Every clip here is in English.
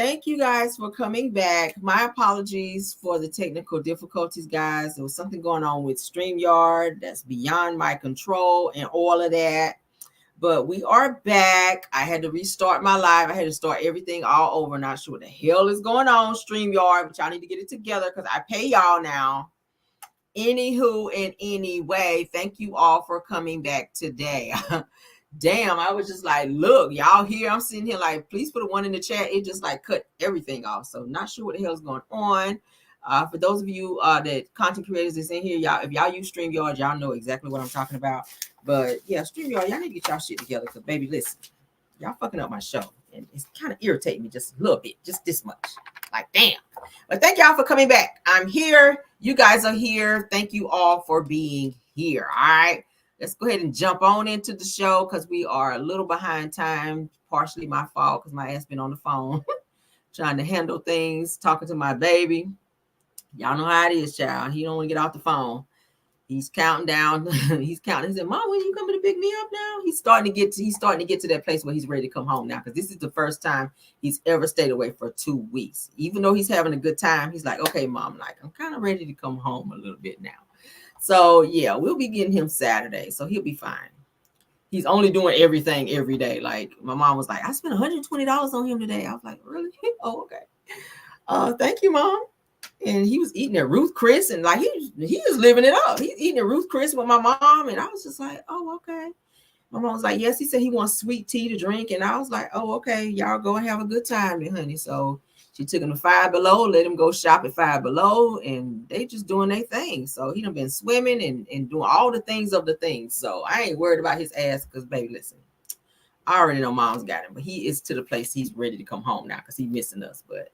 Thank you guys for coming back. My apologies for the technical difficulties, guys. There was something going on with StreamYard that's beyond my control and all of that. But we are back. I had to restart my live. I had to start everything all over. Not sure what the hell is going on, StreamYard, but y'all need to get it together because I pay y'all now. Anywho, in any way, thank you all for coming back today. Damn, I was just like, look, y'all here. I'm sitting here like, please put a one in the chat. It just like cut everything off. So not sure what the hell is going on. For those of you that content creators that's in here, y'all, if y'all use StreamYard, y'all know exactly what I'm talking about. But yeah, StreamYard, y'all need to get y'all shit together because baby, listen, y'all fucking up my show. And it's kind of irritating me just a little bit, just this much. Like, damn. But thank y'all for coming back. I'm here. You guys are here. Thank you all for being here. All right. Let's go ahead and jump on into the show because we are a little behind time. Partially my fault because my ass been on the phone trying to handle things, talking to my baby. Y'all know how it is, child. He don't want to get off the phone. He's counting down. He's counting. He said, "Mom, when you coming to pick me up now?" He's starting to get to that place where he's ready to come home now because this is the first time he's ever stayed away for 2 weeks. Even though he's having a good time, he's like, "Okay, Mom, like I'm kind of ready to come home a little bit now." So yeah, we'll be getting him Saturday, so he'll be fine. He's only doing everything every day. Like my mom was like, "I spent $120 on him today." I was like, "Really? Oh, okay. Thank you, Mom." And he was eating at Ruth Chris, and like he was living it up. He's eating at Ruth Chris with my mom, and I was just like, "Oh, okay." My mom was like, "Yes." He said he wants sweet tea to drink, and I was like, "Oh, okay. Y'all go and have a good time, then, honey." So she took him to Five Below, let him go shop at Five Below, and they just doing their thing. So he done been swimming and doing all the things of the things. So I ain't worried about his ass because, baby, listen, I already know Mom's got him, but he is to the place he's ready to come home now because he's missing us. But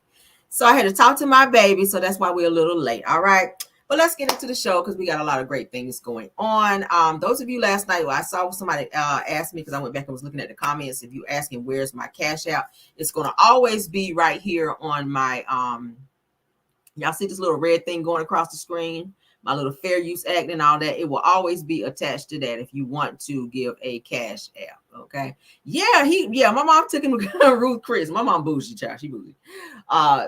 so I had to talk to my baby, so that's why we're a little late. All right. But let's get into the show because we got a lot of great things going on. Those of you last night, I saw somebody ask me because I went back and was looking at the comments. If you asking where's my cash out, it's going to always be right here on my, y'all see this little red thing going across the screen? My little Fair Use Act and all that. It will always be attached to that if you want to give a cash app. Okay. Yeah, my mom took him to Ruth Chris. My mom bougie, child. She bougie.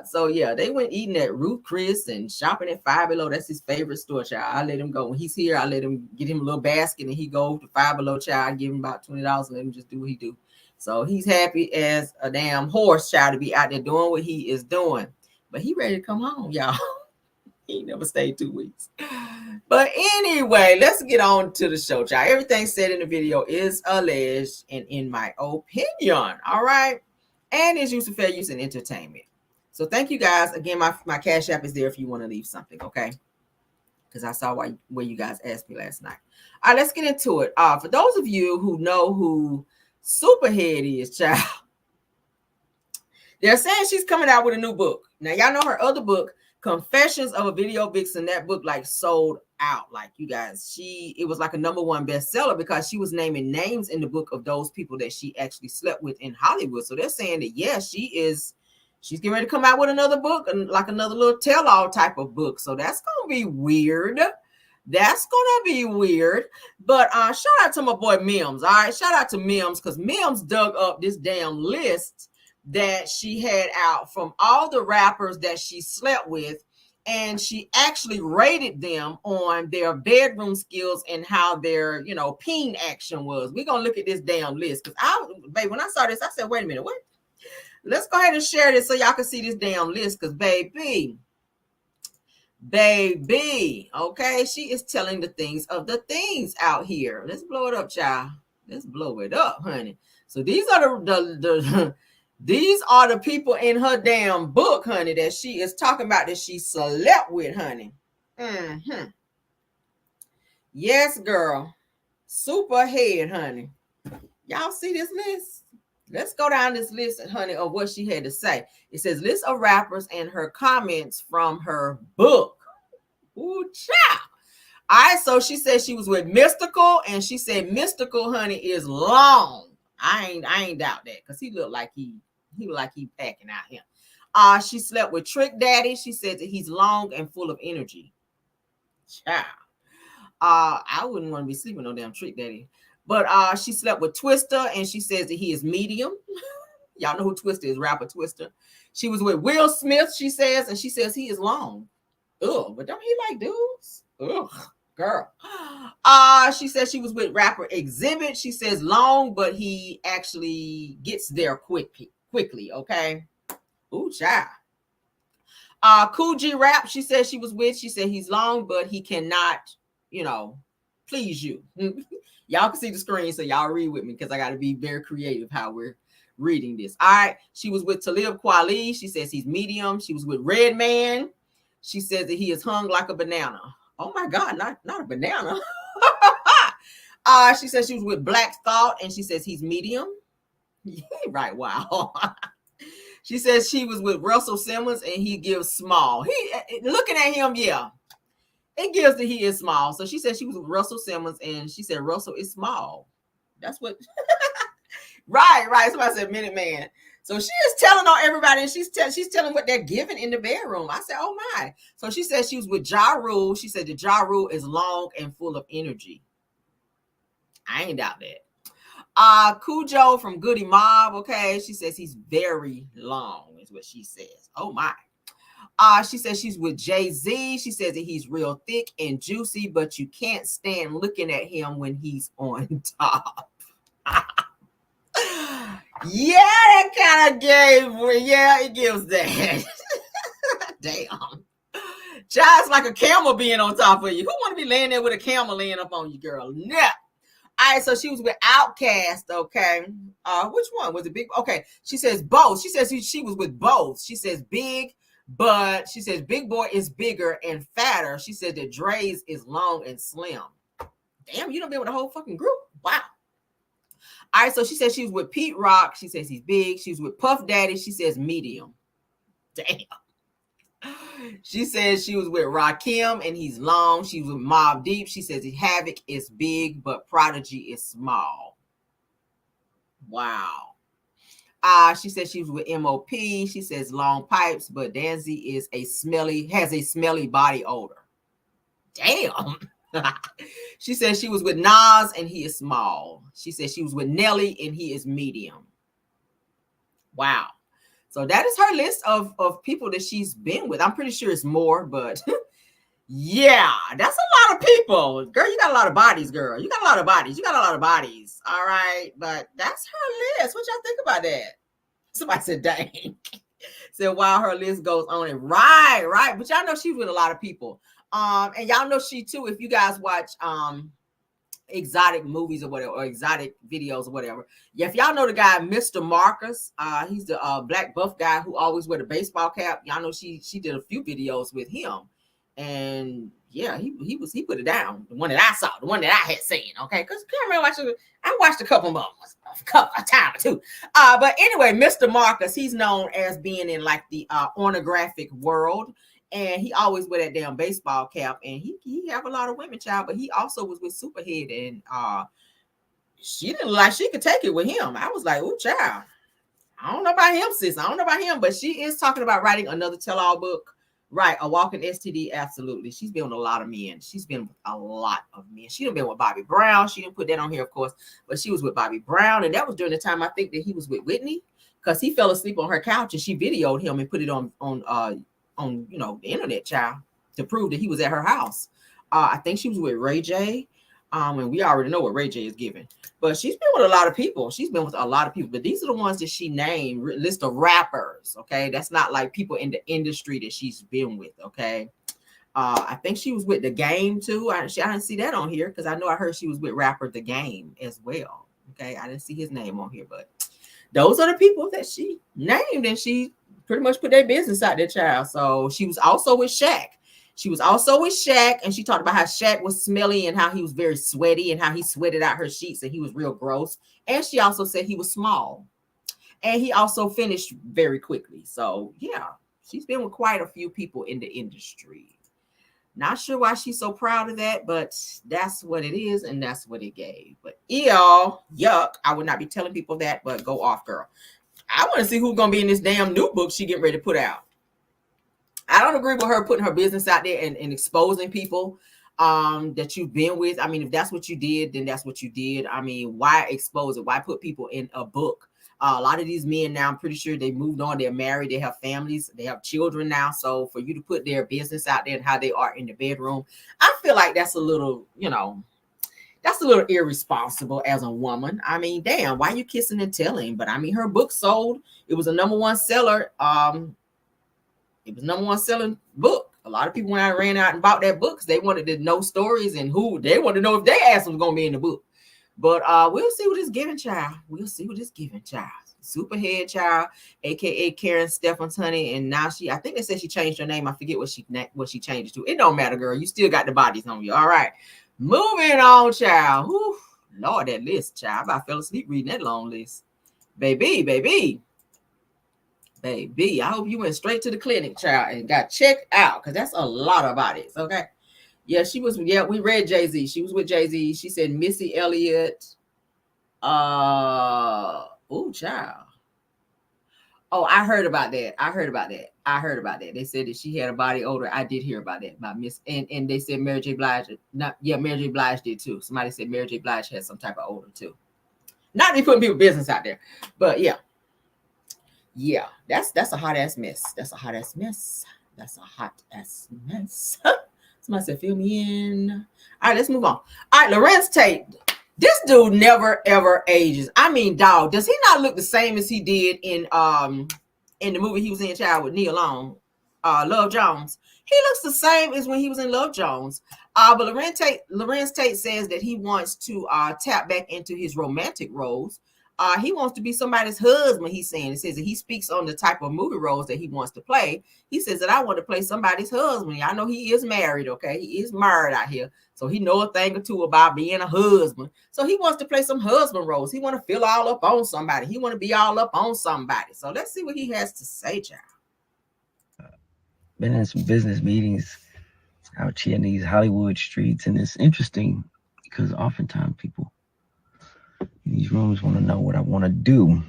So yeah, they went eating at Ruth Chris and shopping at Five Below. That's his favorite store, child. I let him go. When he's here, I let him get him a little basket and he go to Five Below, child. I give him about $20 and let him just do what he do. So he's happy as a damn horse, child, to be out there doing what he is doing. But he ready to come home, y'all. He never stayed 2 weeks. But anyway, let's get on to the show, child. Everything said in the video is alleged and in my opinion. All right. And is used for fair use and entertainment. So thank you guys. Again, my cash app is there if you want to leave something, okay? Because I saw where you guys asked me last night. All right, let's get into it. For those of you who know who Superhead is, child, they're saying she's coming out with a new book. Now, y'all know her other book, Confessions of a Video Vixen. That book like sold out. Like you guys, it was like a #1 bestseller because she was naming names in the book of those people that she actually slept with in Hollywood. So they're saying that yes, she's getting ready to come out with another book and like another little tell-all type of book. So that's gonna be weird. That's gonna be weird. But shout out to my boy Mims. All right, shout out to Mims because Mims dug up this damn list that she had out from all the rappers that she slept with, and she actually rated them on their bedroom skills and how their, peen action was. We're gonna look at this damn list because babe, when I saw this, I said, wait a minute, what? Let's go ahead and share this so y'all can see this damn list because baby, okay, she is telling the things of the things out here. Let's blow it up, child. Let's blow it up, honey. So these are these are the people in her damn book, honey, that she is talking about that she slept with, honey. Yes, girl. Superhead, honey. Y'all see this list? Let's go down this list, honey, of what she had to say. It says list of rappers and her comments from her book. Ooh, child. All right, so she said she was with Mystical, and she said Mystical, honey, is long. I ain't doubt that because he looked like he packing out him. She slept with Trick Daddy. She said that he's long and full of energy. Child. I wouldn't want to be sleeping on damn Trick Daddy. But she slept with Twister, and she says that he is medium. Y'all know who Twister is, rapper Twister. She was with Will Smith, she says, and she says he is long. Ugh, but don't he like dudes? Ugh, girl. She says she was with rapper Exhibit. She says long, but he actually gets there quickly, okay? Ooh, child. Cool G Rap, she said she was with. She said he's long, but he cannot, please you. Y'all can see the screen, so y'all read with me because I got to be very creative how we're reading this. All right. She was with Talib Kweli. She says he's medium. She was with Redman. She says that he is hung like a banana. Oh my God, not a banana. She says she was with Black Thought, and she says he's medium. Yeah, right. Wow. She says she was with Russell Simmons, and he gives small. Looking at him, yeah, it gives that he is small. So she said she was with Russell Simmons, and she said Russell is small. That's what. Right. Somebody said Minute Man. So she is telling on everybody, and she's telling what they're giving in the bedroom. I said, oh my. So she said she was with Ja Rule. She said that Ja Rule is long and full of energy. I ain't doubt that. Cujo from Goody Mob, okay. She says he's very long, is what she says. Oh my. She says she's with Jay-Z. She says that he's real thick and juicy, but you can't stand looking at him when he's on top. Yeah, that kind of it gives that. Damn. Just like a camel being on top of you. Who want to be laying there with a camel laying up on you, girl? No. All right, so she was with Outkast, okay. Which one? Was it Big? Okay, she says both. She says she was with both. She says big, but she says Big Boy is bigger and fatter. She said that Dre's is long and slim. Damn, you don't be with the whole fucking group. Wow. All right, so she says she was with Pete Rock. She says he's big. She's with Puff Daddy. She says medium. Damn. She says she was with Rakim and he's long. She was with Mobb Deep. She says Havoc is big, but Prodigy is small. Wow. She says she was with MOP. She says long pipes, but Danzy has a smelly body odor. Damn. She says she was with Nas and he is small. She says she was with Nelly and he is medium. Wow. So that is her list of people that she's been with. I'm pretty sure it's more, but yeah, that's a lot of people. Girl, you got a lot of bodies, girl. You got a lot of bodies. All right. But that's her list. What y'all think about that? Somebody said, dang. Said, wow, her list goes on. And right. But y'all know she's with a lot of people. And y'all know she too, if you guys watch exotic movies or whatever, or exotic videos or whatever. Yeah, if y'all know the guy, Mr. Marcus, he's the black buff guy who always wear the baseball cap. Y'all know she did a few videos with him. And yeah, he put it down. The one that I saw, the one that I had seen, okay? Because I watched a couple of time or two. But anyway, Mr. Marcus, he's known as being in like the pornographic world. And he always wear that damn baseball cap, and he have a lot of women, child. But he also was with Superhead, and she didn't like she could take it with him. I was like, oh, child, I don't know about him, sis. I don't know about him, but she is talking about writing another tell-all book, right? A walking STD, absolutely. She's been with a lot of men. She's been with a lot of men. She done been with Bobby Brown. She didn't put that on here, of course, but she was with Bobby Brown, and that was during the time I think that he was with Whitney, because he fell asleep on her couch, and she videoed him and put it on the internet, child, to prove that he was at her house. I think she was with Ray J. And we already know what Ray J is giving. But she's been with a lot of people. But these are the ones that she named, list of rappers, okay? That's not like people in the industry that she's been with, okay? I think she was with The Game, too. I didn't see that on here because I know I heard she was with rapper The Game as well, okay? I didn't see his name on here, but those are the people that she named, and she pretty much put their business out there, child. So she was also with Shaq. And she talked about how Shaq was smelly and how he was very sweaty and how he sweated out her sheets and he was real gross. And she also said he was small. And he also finished very quickly. So, yeah, she's been with quite a few people in the industry. Not sure why she's so proud of that, but that's what it is, and that's what it gave. But yuck. I would not be telling people that, but go off, girl. I want to see who's going to be in this damn new book she getting ready to put out. I don't agree with her putting her business out there and exposing people that you've been with. I mean, if that's what you did, then that's what you did. I mean, why expose it? Why put people in a book? A lot of these men now, I'm pretty sure they moved on. They're married. They have families. They have children now. So for you to put their business out there and how they are in the bedroom, I feel like that's a little, that's a little irresponsible as a woman. I mean, damn, why you kissing and telling? But I mean, her book sold. It was a #1 seller. It was #1 selling book. A lot of people when I ran out and bought that book because they wanted to know stories and who they wanted to know if their ass was gonna be in the book. But we'll see what it's giving, child. We'll see what it's giving, child. Superhead, child, aka Karen Stephens, honey, and now I think they said she changed her name. I forget what she changed it to. It don't matter, girl. You still got the bodies on you. All right, moving on, child. Whew. Lord, that list, child. I fell asleep reading that long list, baby. I hope you went straight to the clinic, child, and got checked out because that's a lot of bodies. Okay. Yeah, she was. Yeah, we read Jay-Z. She was with Jay-Z. She said Missy Elliott. Oh, child. Oh, I heard about that. They said that she had a body odor. I did hear about that about Miss and they said Mary J. Blige. Mary J. Blige did too. Somebody said Mary J. Blige had some type of odor too. Not me putting people business out there, but yeah. Yeah, that's a hot ass mess. Somebody said, fill me in. All right, let's move on. All right, Larenz Tate. This dude never ever ages. I mean, dog, does he not look the same as he did in the movie he was in, child, with Nia Long, Love Jones? He looks the same as when he was in Love Jones. But Larenz Tate says that he wants to tap back into his romantic roles. He wants to be somebody's husband, he's saying. It says that he speaks on the type of movie roles that he wants to play. He says that I want to play somebody's husband. I know he is married, okay? He is married out here. So he knows a thing or two about being a husband. So he wants to play some husband roles. He want to feel all up on somebody. He want to be all up on somebody. So let's see what he has to say, child. Been in some business meetings out here in these Hollywood streets, and it's interesting because oftentimes people in these rooms want to know what I want to do.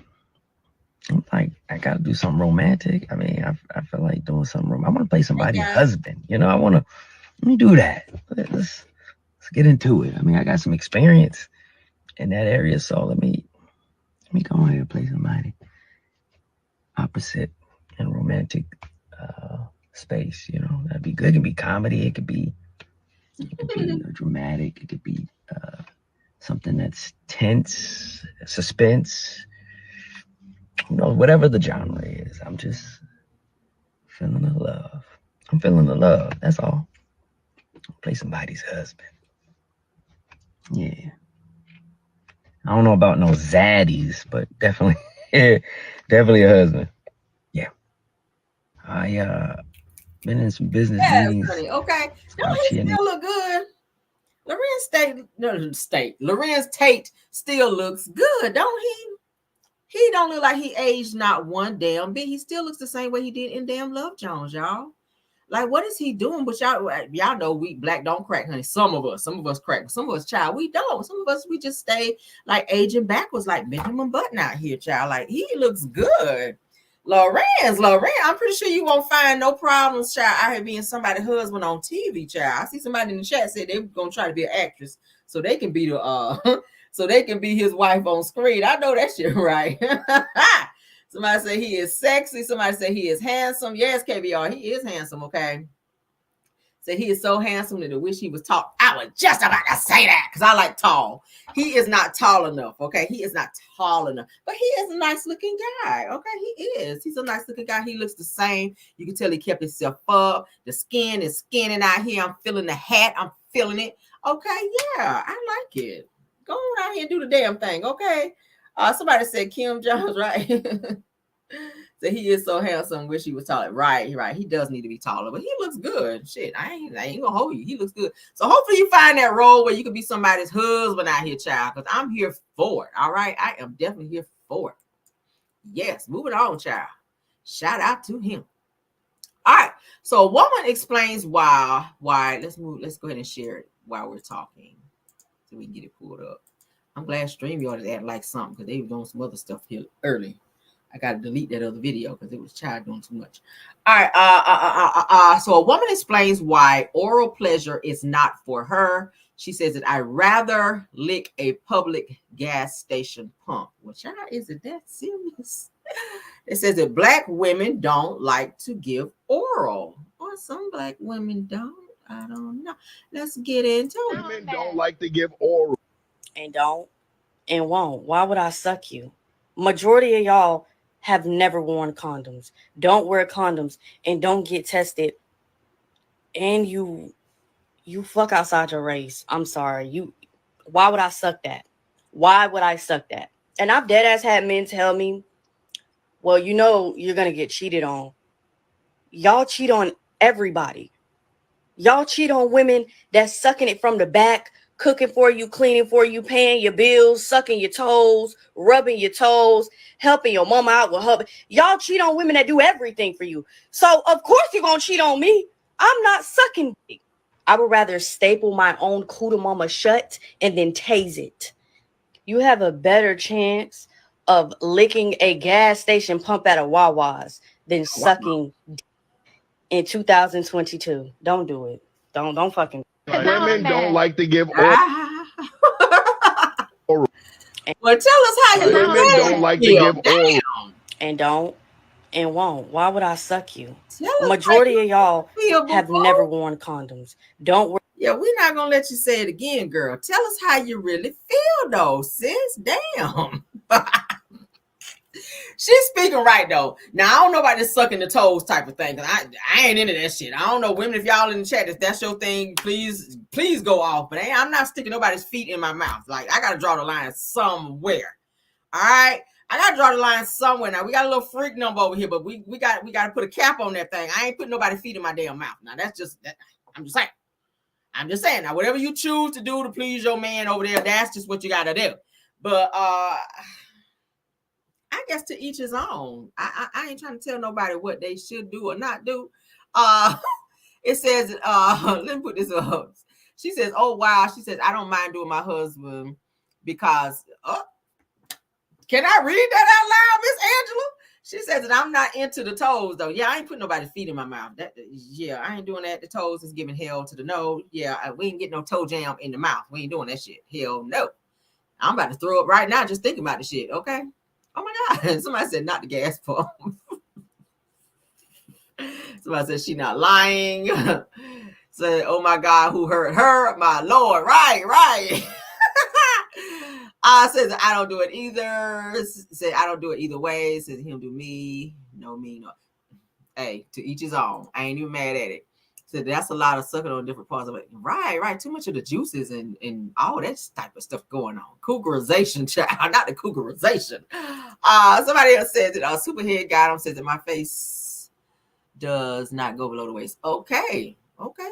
I'm like, I got to do something romantic. I mean, I feel like doing something romantic. I want to play somebody's husband. I want to let me do that. Let's get into it. I mean, I got some experience in that area, so let me go ahead and play somebody opposite and romantic space. That'd be good. It could be comedy. It could be dramatic. It could be something that's tense, suspense. Whatever the genre is. I'm just feeling the love. I'm feeling the love. That's all. Play somebody's husband. Yeah. I don't know about no zaddies, but definitely a husband. Yeah. I been in some business meetings. Honey. Okay. Don't he still look good? Larenz Tate still looks good, don't he? He don't look like he aged not one damn bit. He still looks the same way he did in damn Love Jones, y'all. Like, what is he doing? But y'all know we black don't crack, honey. Some of us crack. Some of us, child, we don't. Some of us, we just stay like aging backwards, like Benjamin Button out here, child. Like, he looks good. Larenz, I'm pretty sure you won't find no problems, child, out here being somebody's husband on TV, child. I see somebody in the chat said they're gonna try to be an actress so they can be the so they can be his wife on screen. I know that shit, right? Somebody say he is sexy. Somebody say he is handsome. Yes, KBR, he is handsome, okay? Say he is so handsome that I wish he was tall. I was just about to say that because I like tall. He is not tall enough, okay? He is not tall enough. But he is a nice looking guy, okay? He is. He's a nice looking guy. He looks the same. You can tell he kept himself up. The skin is skinning out here. I'm feeling the hat. I'm feeling it. Okay, yeah, I like it. Go on out here and do the damn thing, okay? Somebody said Kim Jones, right? So he is so handsome. Wish he was taller. Right. He does need to be taller, but he looks good. Shit, I ain't gonna hold you. He looks good. So hopefully you find that role where you can be somebody's husband out here, child. Because I'm here for it. All right, I am definitely here for it. Yes, moving on, child. Shout out to him. All right. So a woman explains why. Let's go ahead and share it while we're talking, so we can get it pulled up. I'm glad StreamYard is acting like something because they were doing some other stuff here early. I got to delete that other video because it was child doing too much. All right. So a woman explains why oral pleasure is not for her. She says that I'd rather lick a public gas station pump. Well, child, is it that serious? It says that black women don't like to give oral. Or some black women don't. I don't know. Let's get into it. Women don't like to give oral. And don't and won't. Why would I suck you? Majority of y'all have never worn condoms. Don't wear condoms and don't get tested. And you fuck outside your race. I'm sorry. Why would I suck that? Why would I suck that? And I've dead ass had men tell me, well, you know you're gonna get cheated on. Y'all cheat on everybody. Y'all cheat on women that's sucking it from the back, cooking for you, cleaning for you, paying your bills, sucking your toes, rubbing your toes, helping your mama out with her. Y'all cheat on women that do everything for you. So of course you're gonna cheat on me. I'm not sucking dick. I would rather staple my own cooter mama shut and then tase it. You have a better chance of licking a gas station pump at a Wawa's than sucking dick in 2022. Don't do it. Don't fucking. Women don't like to give oral. Well, tell us how you Women don't like to give oral. And don't and won't. Why would I suck you? Tell us Majority of y'all have before. never worn condoms. Don't wear. Yeah, we're not gonna let you say it again, girl. Tell us how you really feel, though, sis. Damn. She's speaking right though. Now I don't know about this sucking the toes type of thing, because I ain't into that shit. I don't know, women, if y'all in the chat, if that's your thing, please go off. But I'm not sticking nobody's feet in my mouth. Like, I gotta draw the line somewhere. All right, I gotta draw the line somewhere. Now we got a little freak number over here, but we got to put a cap on that thing. I ain't putting nobody's feet in my damn mouth. Now that's just that. I'm just saying. Now whatever you choose to do to please your man over there, that's just what you gotta do. But I guess to each his own. I ain't trying to tell nobody what they should do or not do. It says, let me put this up. She says, oh, wow. She says, I don't mind doing my husband because, can I read that out loud, Miss Angela? She says that I'm not into the toes, though. Yeah, I ain't putting nobody's feet in my mouth. Yeah, I ain't doing that. The toes is giving hell to the nose. Yeah, we ain't getting no toe jam in the mouth. We ain't doing that shit. Hell no. I'm about to throw up right now just thinking about the shit, okay? Oh my God. Somebody said not the gas pump. Somebody said she not lying. Said, oh my God, who hurt her? My Lord. Right. Says I don't do it either. Said I don't do it either way. Says he don't do me. No me, no. Hey, to each his own. I ain't even mad at it. Said that's a lot of sucking on different parts of it. Right. Too much of the juices and all that type of stuff going on. Cougarization, child, not the cougarization. Somebody else says that Superhead got him, says that my face does not go below the waist. Okay.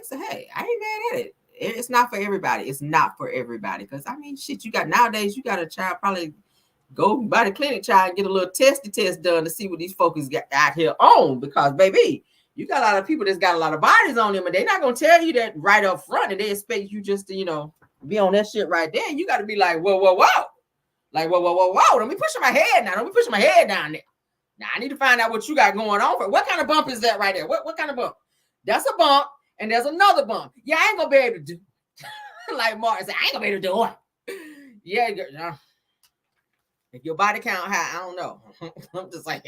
So hey, I ain't mad at it. It's not for everybody. It's not for everybody. Because I mean, shit, nowadays you got a child probably go by the clinic, child, and get a little testy test done to see what these folks got out here on. Because baby, you got a lot of people that's got a lot of bodies on them, and they're not gonna tell you that right up front, and they expect you just to, be on that shit right there. You got to be like, whoa, like whoa. Don't be pushing my head now. Don't be pushing my head down there. Now I need to find out what you got going on. What kind of bump is that right there? What kind of bump? That's a bump, and there's another bump. Yeah, I ain't gonna be able to do. Like Martin said, I ain't gonna be able to do it. Yeah. If your body count high, I don't know. I'm just like,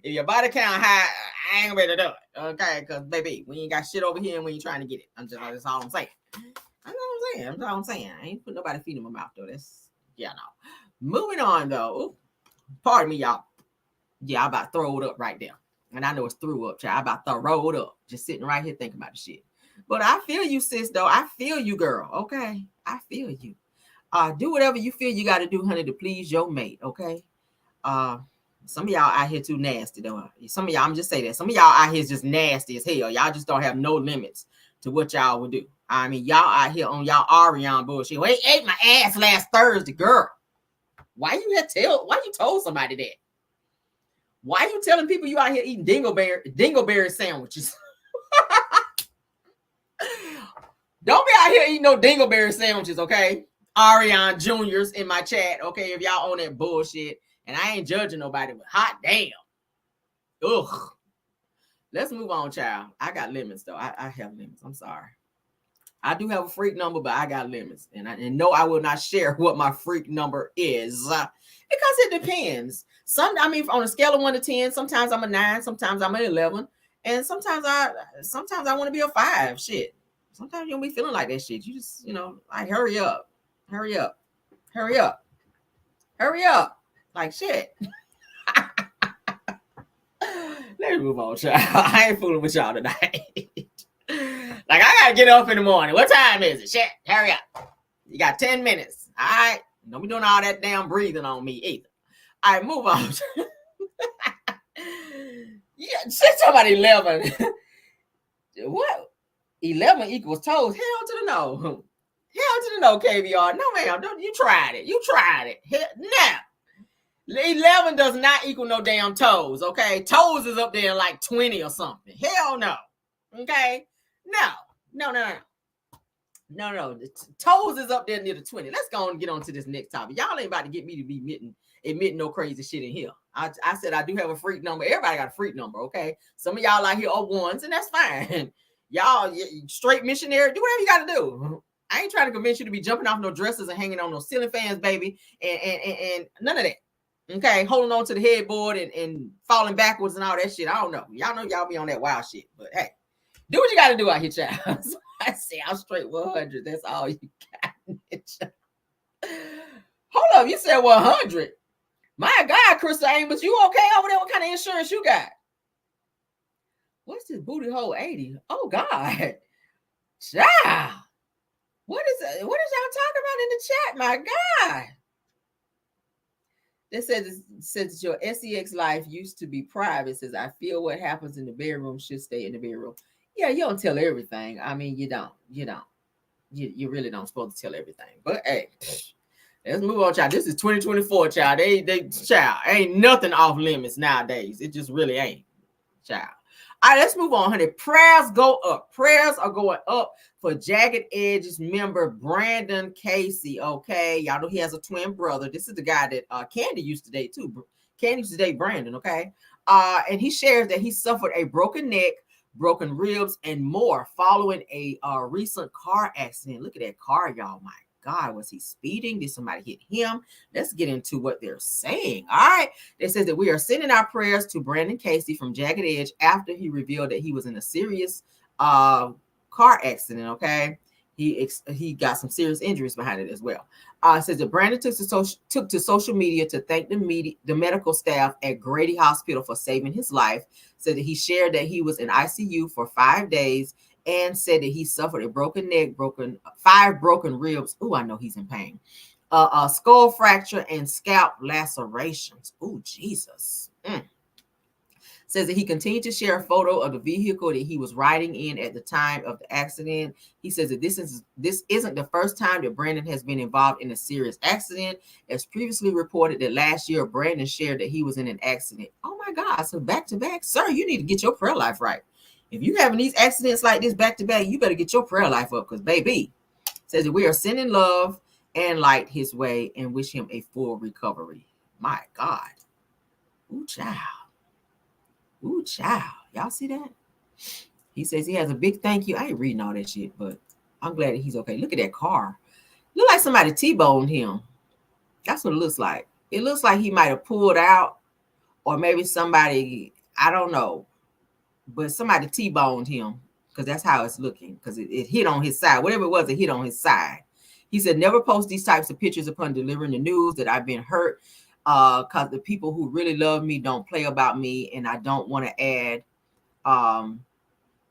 if your body count high, I ain't gonna be able to do it. Okay, because baby, we ain't got shit over here and we ain't trying to get it. That's all I'm saying. That's all I'm saying. I ain't putting nobody's feet in my mouth though. No. Moving on though. Ooh, pardon me, y'all. Yeah, I about to throw it up right there. And I know it's threw up, child. I about to throw it up. Just sitting right here thinking about the shit. But I feel you, sis, though. I feel you, girl. Okay. I feel you. Do whatever you feel you got to do, honey, to please your mate, okay? Some of y'all out here too nasty, though. Some of y'all, I'm just saying that. Some of y'all out here is just nasty as hell. Y'all just don't have no limits to what y'all would do. I mean, y'all out here on y'all Ariana bullshit. Well, he ate my ass last Thursday, girl. Why you told somebody that? Why you telling people you out here eating dingleberry sandwiches? Don't be out here eating no dingleberry sandwiches, okay? Ariana Juniors in my chat, okay? If y'all on that bullshit, and I ain't judging nobody, but hot damn. Ugh. Let's move on, child. I got limits, though. I have limits. I'm sorry. I do have a freak number, but I got limits. And no, I will not share what my freak number is because it depends. I mean, on a scale of 1 to 10, sometimes I'm a 9, sometimes I'm an 11, and sometimes I want to be a 5. Shit. Sometimes you don't be feeling like that shit. You just, like hurry up. Like shit. Let me move on, child. I ain't fooling with y'all tonight. Like, I gotta get up in the morning. What time is it? Shit, hurry up. You got 10 minutes. All right. Don't be doing all that damn breathing on me either. All right, move on. Yeah, shit, somebody 11. What? 11 equals toes. Hell to the no. Hell to the no, KVR. No, ma'am. You tried it. Hell, now. 11 does not equal no damn toes, okay? Toes is up there like 20 or something. Hell no. Okay? No. The toes is up there near the 20. Let's go and get on to this next topic. Y'all ain't about to get me to be admitting no crazy shit in here. I said I do have a freak number. Everybody got a freak number, okay? Some of y'all out here are ones, and that's fine. Y'all straight missionary, do whatever you got to do. I ain't trying to convince you to be jumping off no dressers and hanging on no ceiling fans, baby, and none of that. Okay, holding on to the headboard and falling backwards and all that shit. I don't know. Y'all know y'all be on that wild shit. But hey, do what you got to do out here, child. So I say I'm straight 100. That's all you got. Hold up, you said 100. My God, Crystal Amos, you okay over there? What kind of insurance you got? What's this booty hole 80? Oh God, child. What is y'all talking about in the chat? My God. That says your sex life used to be private. It says, I feel what happens in the bedroom should stay in the bedroom. Yeah, you don't tell everything. I mean, you don't. You really don't supposed to tell everything. But hey, let's move on, child. This is 2024, child. Child, ain't nothing off limits nowadays. It just really ain't, child. All right, let's move on, honey. Prayers go up. Prayers are going up for Jagged Edge's member Brandon Casey. Okay, y'all know he has a twin brother. This is the guy that Kandi used to date too. Kandi used to date Brandon. Okay, and he shares that he suffered a broken neck, broken ribs, and more following a recent car accident. Look at that car, y'all. My God, was he speeding? Did somebody hit him? Let's get into what they're saying. All right. It says that we are sending our prayers to Brandon Casey from Jagged Edge after he revealed that he was in a serious car accident. Okay. He got some serious injuries behind it as well. It says that Brandon took to social media to thank the medical staff at Grady Hospital for saving his life. Said that he shared that he was in ICU for 5 days and said that he suffered a broken neck, 5 broken ribs. Oh, I know he's in pain. A skull fracture and scalp lacerations. Oh, Jesus. Says that he continued to share a photo of the vehicle that he was riding in at the time of the accident. He says that this isn't the first time that Brandon has been involved in a serious accident. As previously reported that last year, Brandon shared that he was in an accident. Oh my God. So back to back, sir, you need to get your prayer life right. If you having these accidents like this back to back, you better get your prayer life up because baby says that we are sending love and light his way and wish him a full recovery. My God. Ooh, child. Ooh, child. Y'all see that? He says he has a big thank you. I ain't reading all that shit, but I'm glad that he's okay. Look at that car. Look like somebody T-boned him. That's what it looks like. It looks like he might have pulled out or maybe somebody, I don't know. But somebody T-boned him because that's how it's looking because it hit on his side. Whatever it was, it hit on his side. He said, never post these types of pictures upon delivering the news that I've been hurt because the people who really love me don't play about me. And I don't want to add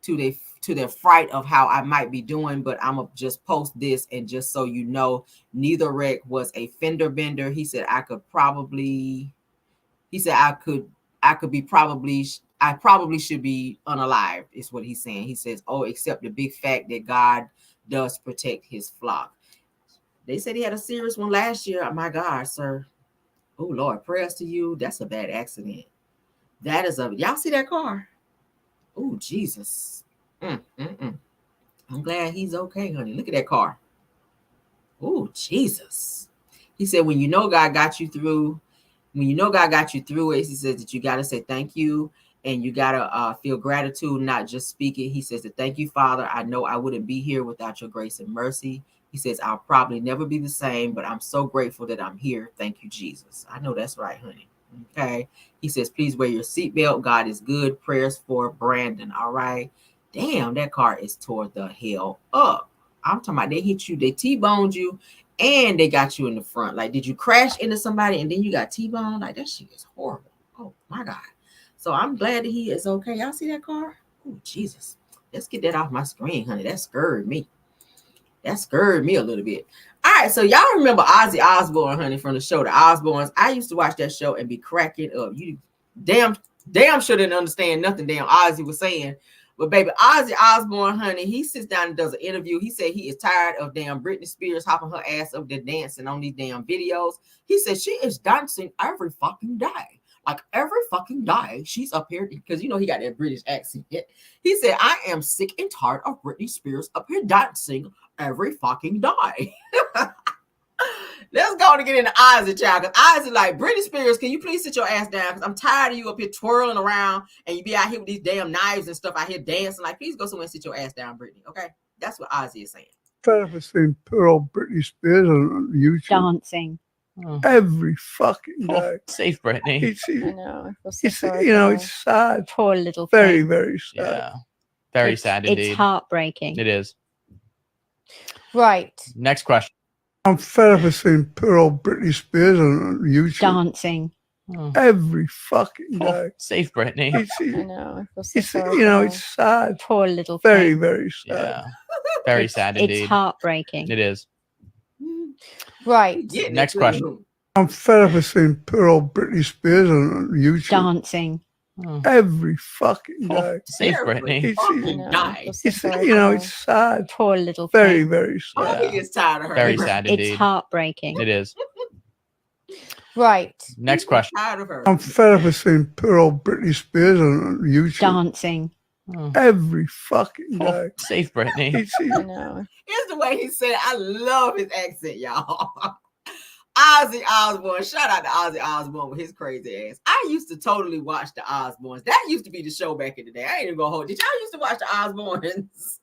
to their fright of how I might be doing. But I'm going to just post this. And just so you know, neither wreck was a fender bender. He said, I probably should be unalived, is what he's saying. He says, oh, except the big fact that God does protect his flock. They said he had a serious one last year. Oh, my God, sir. Oh, Lord, prayers to you. That's a bad accident. Y'all see that car? Oh, Jesus. I'm glad he's okay, honey. Look at that car. Oh, Jesus. He said, when you know God got you through it, he says that you got to say thank you and you gotta feel gratitude, not just speak it. He says, "Thank you, Father. I know I wouldn't be here without your grace and mercy." He says, "I'll probably never be the same, but I'm so grateful that I'm here. Thank you, Jesus." I know that's right, honey. Okay. He says, "Please wear your seatbelt. God is good. Prayers for Brandon." All right. Damn, that car is tore the hell up. I'm talking about they hit you, they T-boned you, and they got you in the front. Like, did you crash into somebody and then you got T-boned? Like, that shit is horrible. Oh my God. So I'm glad that he is okay. Y'all see that car? Oh, Jesus. Let's get that off my screen, honey. That scared me. That scared me a little bit. All right, so y'all remember Ozzy Osbourne, honey, from the show The Osbournes. I used to watch that show and be cracking up. You damn sure didn't understand nothing damn Ozzy was saying. But baby, Ozzy Osbourne, honey, he sits down and does an interview. He said he is tired of damn Britney Spears hopping her ass up there dancing on these damn videos. He said she is dancing every fucking day. Like every fucking day, she's up here because you know he got that British accent. He said, "I am sick and tired of Britney Spears up here dancing every fucking day." Let's go to get into Ozzy, child. Because Ozzy like, "Britney Spears, can you please sit your ass down? Because I'm tired of you up here twirling around and you be out here with these damn knives and stuff out here dancing. Like, please go somewhere and sit your ass down, Britney." Okay, that's what Ozzy is saying. I've seen poor old Britney Spears on YouTube dancing every fucking day. Safe, Britney. I know. It's you know, it's sad. Poor little very, thing. very sad. Yeah, very sad indeed. It's heartbreaking. It is. Right. Next question. I'm fed up with seeing poor old Britney Spears on YouTube dancing every fucking day. Safe, Britney. I know. It's you know, it's sad. Poor little very, thing. very sad. Yeah, very sad indeed. It's heartbreaking. It is. Right. Next question. I'm fed up with seeing poor old Britney Spears on YouTube dancing every fucking day. Safe, Britney. It's you know, it's sad. Poor little very, thing. very sad. He is tired of her. Very sad indeed. It's heartbreaking. It is. Right. Next question. Tired of her. I'm fed up with seeing poor old Britney Spears on YouTube dancing every fucking day. Safe, Britney. I know. Here's the way he said it. I love his accent, y'all. Ozzy Osbourne. Shout out to Ozzy Osbourne with his crazy ass. I used to totally watch the Osbournes. That used to be the show back in the day. I ain't even gonna hold. Did y'all used to watch the Osbournes?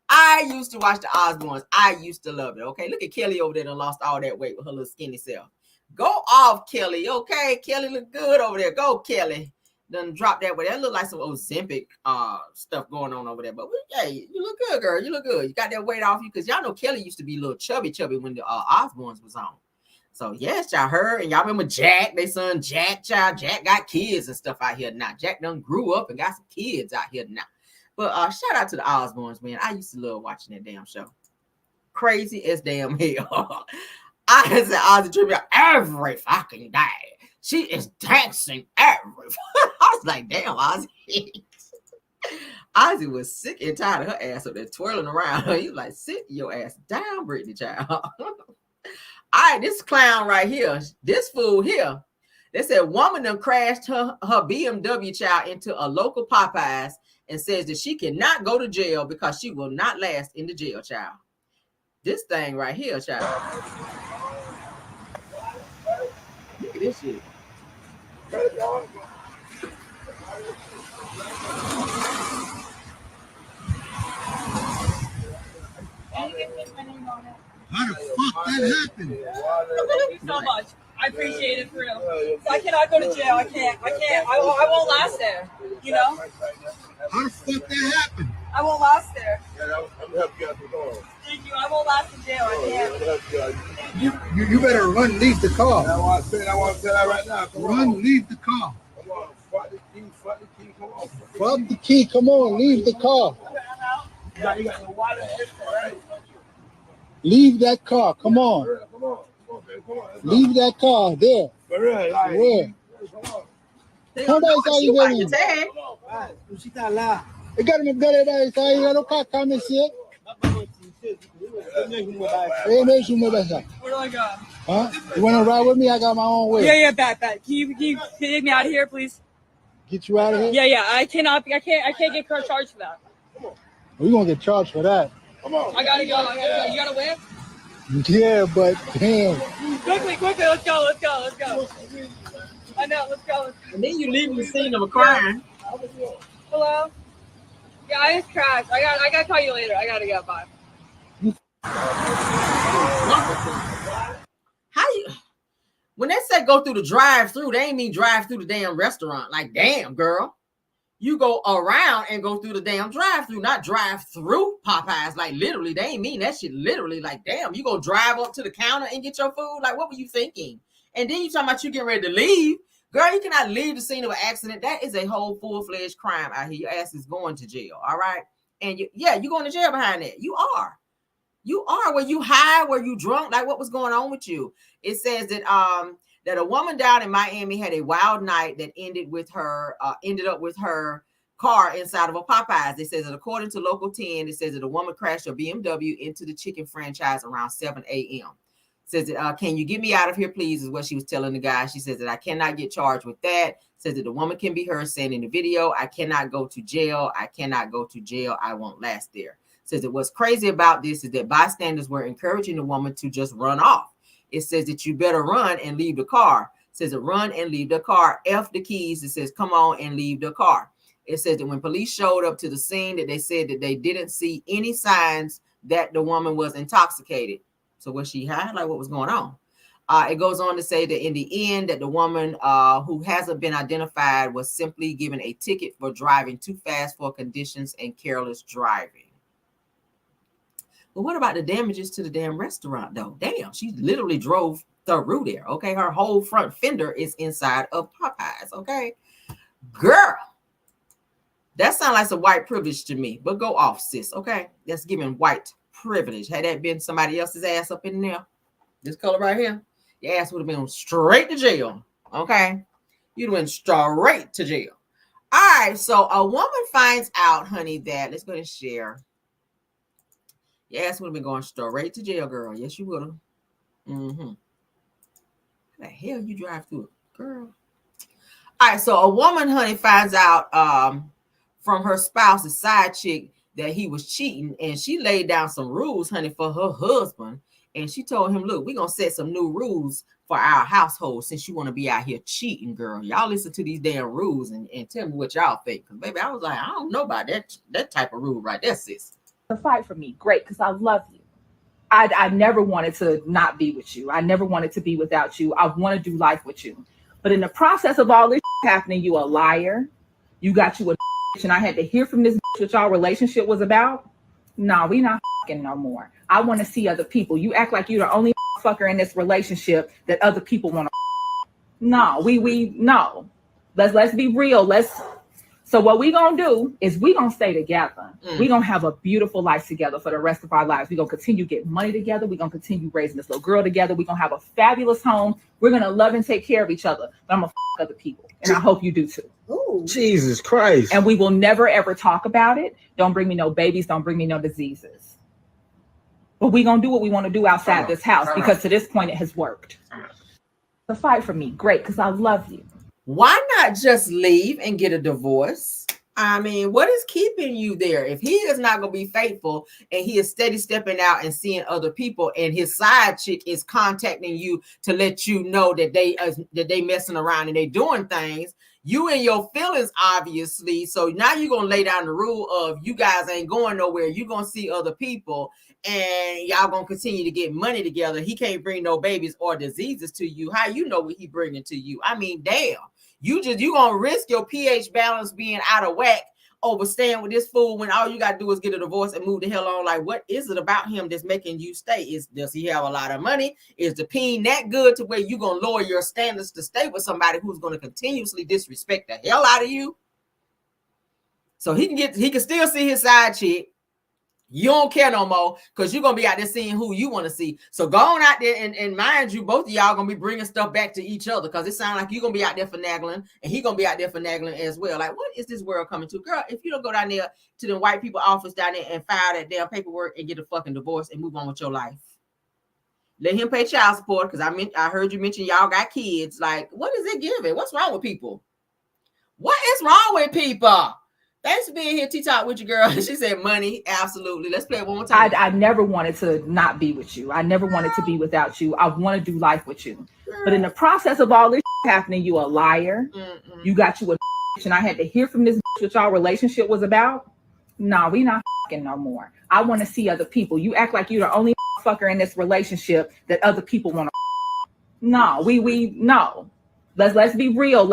I used to watch the Osbournes. I used to love it. Okay, look at Kelly over there that lost all that weight with her little skinny self. Go off, Kelly. Okay, Kelly look good over there. Go, Kelly. Done drop that way. That look like some Ozempic stuff going on over there. But hey, you look good, girl. You look good. You got that weight off you because y'all know Kelly used to be a little chubby when the Osbournes was on. So yes, y'all heard, and y'all remember Jack, they son Jack, child. Jack got kids and stuff out here now. Jack done grew up and got some kids out here now. But shout out to the Osbournes, man. I used to love watching that damn show. Crazy as damn hell. I had said Ozzy tribute every fucking day. She is dancing every. I was like, damn, Ozzy. Ozzy was sick and tired of her ass up there twirling around. He was like, sit your ass down, Britney, child. All right, this clown right here, this fool here, they said woman done crashed her BMW child into a local Popeyes and says that she cannot go to jail because she will not last in the jail, child. This thing right here, child. Look at this shit. How the fuck that happened? Thank you so much. I appreciate it for real. So I cannot go to jail. I can't. I won't last there. You know? How the fuck that happened? I won't last there. Yeah, I'm gonna help you out the door. Thank you. I won't last in jail. I can't. You better run, leave the car. I want to tell that right now. Run, leave the car. Come on, fuck the key, come on. Fuck the key, come on, leave the car. You got the water, right? Leave that car. Come on. Come on. Leave that car there. Where? Come on, how you getting? She got loud. You got him better by his side. You got no car coming, see? Where do I go? Huh? You want to ride with me? I got my own way. Yeah, bet. Can you get me out of here, please? Get you out of here? Yeah. I can't get charged for that. We're going to get charged for that. Come on. I gotta go. You got to whip? Yeah, but damn. Quickly, let's go. I know, let's go. And then you leave the scene of a crime. Hello? Yeah, I just crashed. I gotta call you later. I gotta go. Bye. How you? When they say go through the drive-through, they ain't mean drive through the damn restaurant. Like, damn, girl. You go around and go through the damn drive-through, not drive through Popeyes. Like, literally, they ain't mean that shit literally. Like, damn, you go drive up to the counter and get your food? Like, what were you thinking? And then you talking about you getting ready to leave. Girl, you cannot leave the scene of an accident. That is a whole full-fledged crime out here. Your ass is going to jail, all right? And you're going to jail behind that. You are. You are. Were you high? Were you drunk? Like, what was going on with you? It says that that a woman down in Miami had a wild night that ended up with her car inside of a Popeyes. It says that according to Local 10, it says that a woman crashed her BMW into the chicken franchise around 7 a.m. Says that, can you get me out of here, please, is what she was telling the guy. She says that I cannot get charged with that. Says that the woman can be heard saying in the video, I cannot go to jail. I cannot go to jail. I won't last there. Says that what's crazy about this is that bystanders were encouraging the woman to just run off. It says that you better run and leave the car. It says that run and leave the car. F the keys. It says come on and leave the car. It says that when police showed up to the scene, that they said that they didn't see any signs that the woman was intoxicated. So was she high? Like, what was going on? It goes on to say that in the end, that the woman who hasn't been identified was simply given a ticket for driving too fast for conditions and careless driving. But what about the damages to the damn restaurant, though? Damn, she literally drove through there, okay? Her whole front fender is inside of Popeyes, okay? Girl, that sounds like some white privilege to me, but go off, sis, okay? That's giving white privilege. Had that been somebody else's ass up in there, this color right here, your ass would have been straight to jail, okay? You'd have went straight to jail. All right, so a woman finds out, honey, that, let's go and share. Your ass would have been going straight to jail, girl. Yes, you would have. What the hell you drive through it, girl? All right, so a woman, honey, finds out from her spouse's side chick that he was cheating, and she laid down some rules, honey, for her husband. And she told him, look, we're going to set some new rules for our household since you want to be out here cheating, girl. Y'all listen to these damn rules and tell me what y'all think. Because, baby, I was like, I don't know about that type of rule right there, sis. To fight for me, great, because I love you. I never wanted to not be with you. I never wanted to be without you. I want to do life with you. But in the process of all this happening, you a liar. You got you a and I had to hear from this what y'all relationship was about. No, we not no more. I want to see other people. You act like you're the only fucker in this relationship that other people want to. No, we no. Let's be real. So what we gonna do is we gonna stay together. We gonna have a beautiful life together for the rest of our lives. We gonna continue getting money together. We gonna continue raising this little girl together. We gonna have a fabulous home. We're gonna love and take care of each other. But I'm gonna other people, and I hope you do too. Ooh. Jesus Christ! And we will never ever talk about it. Don't bring me no babies. Don't bring me no diseases. But we gonna do what we want to do outside this house because to this point it has worked. So fight for me, great, because I love you. Why not just leave and get a divorce? I mean, what is keeping you there? If he is not going to be faithful and he is steady stepping out and seeing other people and his side chick is contacting you to let you know that they messing around and they doing things, you and your feelings, obviously. So now you're going to lay down the rule of you guys ain't going nowhere. You're going to see other people and y'all going to continue to get money together. He can't bring no babies or diseases to you. How you know what he bringing to you? I mean, damn. You gonna risk your pH balance being out of whack over staying with this fool when all you gotta do is get a divorce and move the hell on. Like, what is it about him that's making you stay? Does he have a lot of money? Is the peen that good to where you gonna lower your standards to stay with somebody who's gonna continuously disrespect the hell out of you? So he can still see his side chick. You don't care no more because you're going to be out there seeing who you want to see. So go on out there and mind you, both of y'all going to be bringing stuff back to each other because it sounds like you're going to be out there finagling and he's going to be out there finagling as well. Like, what is this world coming to? Girl, if you don't go down there to the white people office down there and file that damn paperwork and get a fucking divorce and move on with your life. Let him pay child support because I heard you mention y'all got kids. Like, what is it giving? What's wrong with people? What is wrong with people? Thanks for being here, T-Talk with you, girl. She said money. Absolutely. Let's play it one more time. I never wanted to not be with you. I never wanted to be without you. I want to do life with you. But in the process of all this happening, you a liar. You got you a and I had to hear from this what y'all relationship was about. Nah, we not fucking no more. I want to see other people. You act like you're the only fucker in this relationship that other people want to. No, no. Let's be real.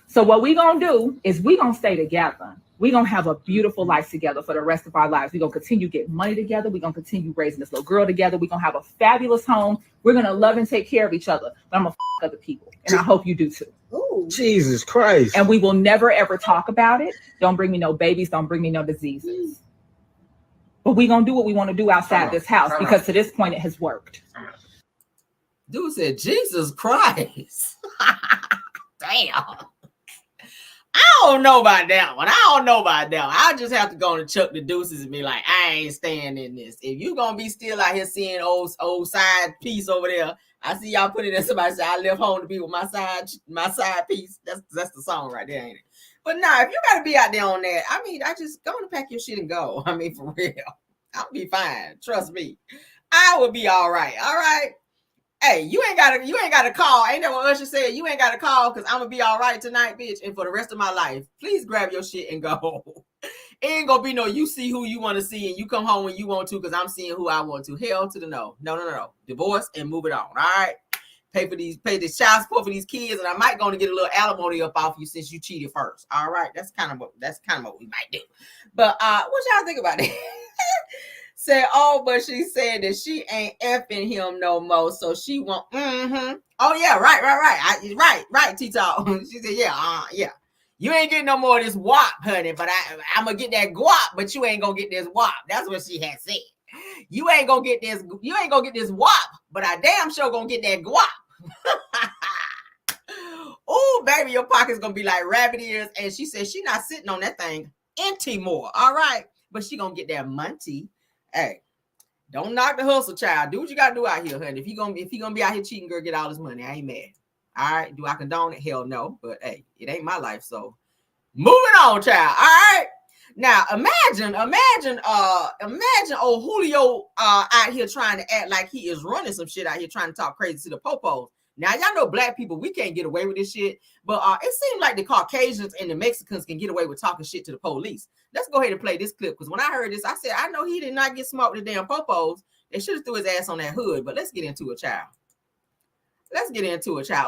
So what we gonna do is we gonna stay together. We gonna have a beautiful life together for the rest of our lives. We gonna continue getting money together. We gonna continue raising this little girl together. We gonna have a fabulous home. We're gonna love and take care of each other. But I'm gonna fuck other people, and I hope you do too. Ooh. Jesus Christ! And we will never ever talk about it. Don't bring me no babies. Don't bring me no diseases. But we gonna do what we want to do outside this house because to this point it has worked. Dude said, Jesus Christ. Damn. I don't know about that one. I just have to go and chuck the deuces and be like, I ain't staying in this. If you gonna be still out here seeing old side piece over there, I see y'all put it in somebody say I left home to be with my side piece. That's the song right there, ain't it? But nah, if you gotta be out there on that, I mean, I just go and pack your shit and go. I mean, for real. I'll be fine. Trust me. I will be all right. All right. Hey, you ain't gotta call. Ain't that what Usher said? You ain't gotta call because I'm gonna be all right tonight, bitch. And for the rest of my life, please grab your shit and go. It ain't gonna be no you see who you want to see and you come home when you want to because I'm seeing who I want to. Hell to the no. No. Divorce and move it on. All right. Pay this child support for these kids, and I might gonna get a little alimony up off you since you cheated first. All right. That's kind of what we might do. But what y'all think about that? Said, but she said that she ain't effing him no more, so she won't. Oh yeah, right, Tito. She said, yeah. You ain't getting no more of this wop, honey, but I'm gonna get that guap, but you ain't gonna get this wop. That's what she had said. You ain't gonna get this wop, but I damn sure gonna get that guap. Oh, baby, your pocket's gonna be like rabbit ears. And she said she not sitting on that thing empty more. All right, but she gonna get that money. Hey, don't knock the hustle, child. Do what you gotta do out here, honey. If he gonna be out here cheating, girl, get all his money. I ain't mad. All right. Do I condone it? Hell no. But hey, it ain't my life. So moving on, child. All right. Now imagine old Julio out here trying to act like he is running some shit out here, trying to talk crazy to the popos. Now, y'all know black people, we can't get away with this shit, but it seems like the Caucasians and the Mexicans can get away with talking shit to the police. Let's go ahead and play this clip, because when I heard this, I said, I know he did not get smart with the damn popos. They should have threw his ass on that hood, but let's get into it, child.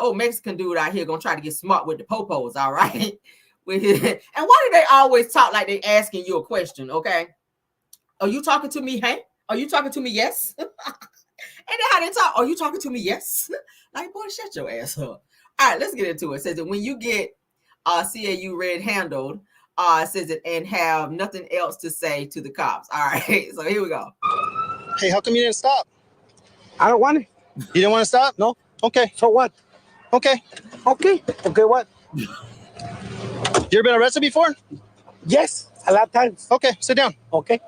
Oh, Mexican dude out here gonna try to get smart with the popos, all right? And why do they always talk like they asking you a question, okay? Are you talking to me, hey? Are you talking to me, yes? And then how they talk, are you talking to me, yes? Like, boy, shut your ass up. All right, let's get into it. It says that when you get CAU red-handled, it says it and have nothing else to say to the cops. All right, so here we go. Hey, how come you didn't stop? I don't want it. You didn't want to stop? No? Okay. So what? Okay. Okay what? You ever been arrested before? Yes, a lot of times. Okay, sit down. Okay.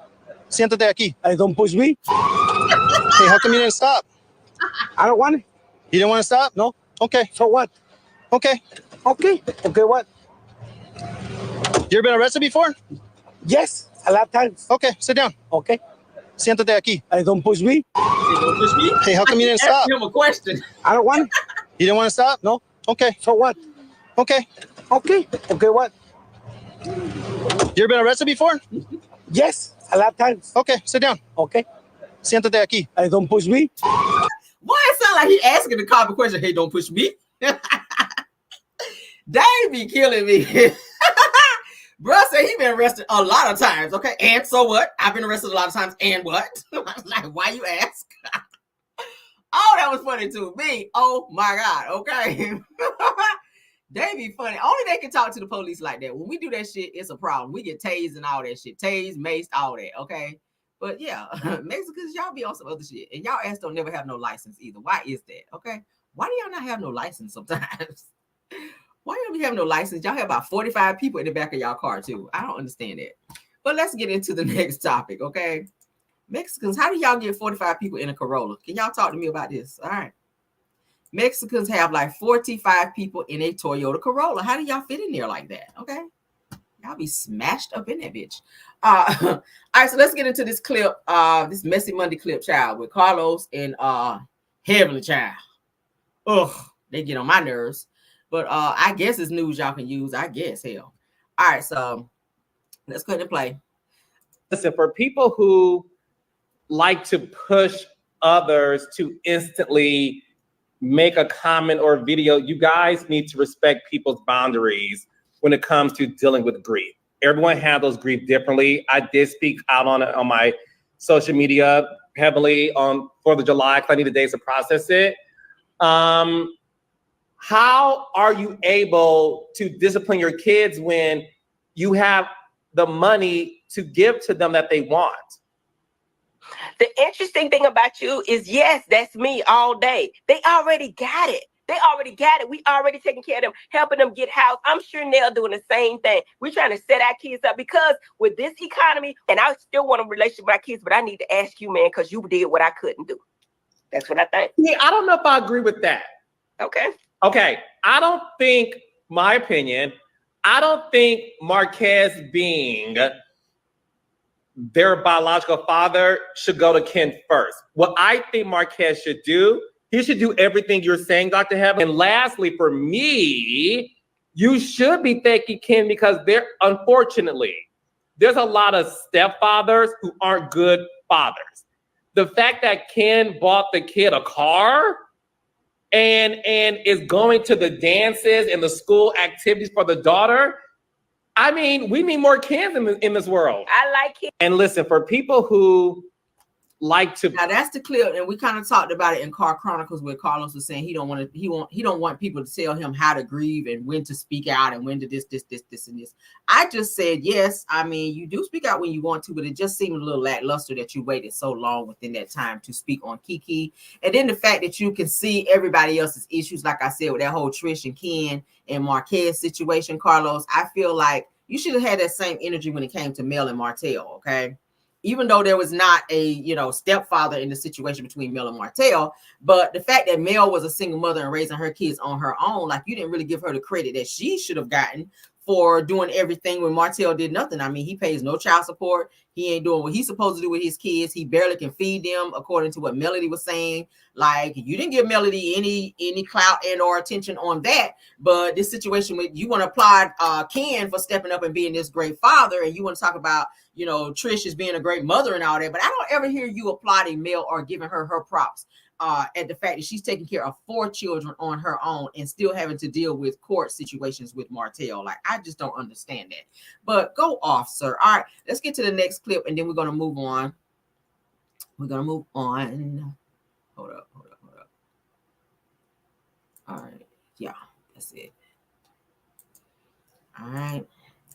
Siéntate aquí. Hey, don't push me. Hey, how come you didn't stop? I don't want it. You didn't want to stop? No. Okay. So what? Okay. Okay what? You ever been arrested before? Yes, a lot of times. Okay, sit down. Okay. Siéntate aquí. Hey, don't push me. Hey, how come you didn't stop? Ask him a question. I don't want it. You didn't want to stop? No. Okay. So what? Okay. Okay what? You ever been arrested before? Yes, a lot of times. Okay, sit down. Okay. Siéntate aquí. Hey, don't push me. Why it sound like he asking the cop a question? Hey, don't push me. They be killing me. Bro said he been arrested a lot of times. Okay, and so what? I've been arrested a lot of times, and what? I was like, why you ask? Oh, that was funny to me. Oh my God. Okay. They be funny. Only they can talk to the police like that. When we do that shit, it's a problem. We get tased and all that shit. Tased, maced, all that. Okay. But yeah, Mexicans, y'all be on some other shit. And y'all ass don't never have no license either. Why is that? Okay. Why do y'all not have no license sometimes? Why don't you have no license? Y'all have about 45 people in the back of y'all car too. I don't understand that. But let's get into the next topic, okay? Mexicans, how do y'all get 45 people in a Corolla? Can y'all talk to me about this? All right. Mexicans have like 45 people in a Toyota Corolla. How do y'all fit in there like that? Okay. Y'all be smashed up in that bitch. All right, so let's get into this clip, this Messy Monday clip, child, with Carlos and Heavenly Child. Ugh, they get on my nerves. But I guess it's news y'all can use. I guess, hell. All right, so let's go ahead and play. Listen, for people who like to push others to instantly make a comment or video, you guys need to respect people's boundaries when it comes to dealing with grief. Everyone handles grief differently. I did speak out on it on my social media heavily on 4th of July because I needed days to process it. How are you able to discipline your kids when you have the money to give to them that they want? The interesting thing about you is, yes, that's me all day. They already got it. They already got it. We already taking care of them, helping them get housed. I'm sure Nell doing the same thing. We're trying to set our kids up because with this economy, and I still want a relationship with our kids, but I need to ask you, man, because you did what I couldn't do. That's what I think. Yeah, I don't know if I agree with that. Okay. I don't think, my opinion, I don't think Marquez being their biological father should go to Ken first. What I think Marquez should do, he should do everything you're saying, Dr. Heaven. And lastly, for me, you should be thanking Ken because unfortunately, there's a lot of stepfathers who aren't good fathers. The fact that Ken bought the kid a car and is going to the dances and the school activities for the daughter, I mean, we need more Kens in this world. I like it. And listen, for people who like to, now that's the clip, and we kind of talked about it in Car Chronicles where Carlos was saying he don't want people to tell him how to grieve and when to speak out and when to this and this. I just said yes. I mean, you do speak out when you want to, but it just seemed a little lackluster that you waited so long within that time to speak on Kiki, and then the fact that you can see everybody else's issues, like I said with that whole Trish and Ken and Marquez situation, Carlos. I feel like you should have had that same energy when it came to Mel and Martell, okay? Even though there was not a, stepfather in the situation between Mel and Martell, but the fact that Mel was a single mother and raising her kids on her own, like you didn't really give her the credit that she should have gotten for doing everything when Martell did nothing. I mean, he pays no child support. He ain't doing what he's supposed to do with his kids. He barely can feed them, according to what Melody was saying. Like, you didn't give Melody any clout and or attention on that. But this situation with you want to applaud Ken for stepping up and being this great father, and you want to talk about, Trish as being a great mother and all that. But I don't ever hear you applauding Mel or giving her props at the fact that she's taking care of 4 children on her own and still having to deal with court situations with Martell. Like, I just don't understand that. But go off, sir. All right, let's get to the next clip, and then we're going to move on. Hold up. All right. Yeah, that's it. All right.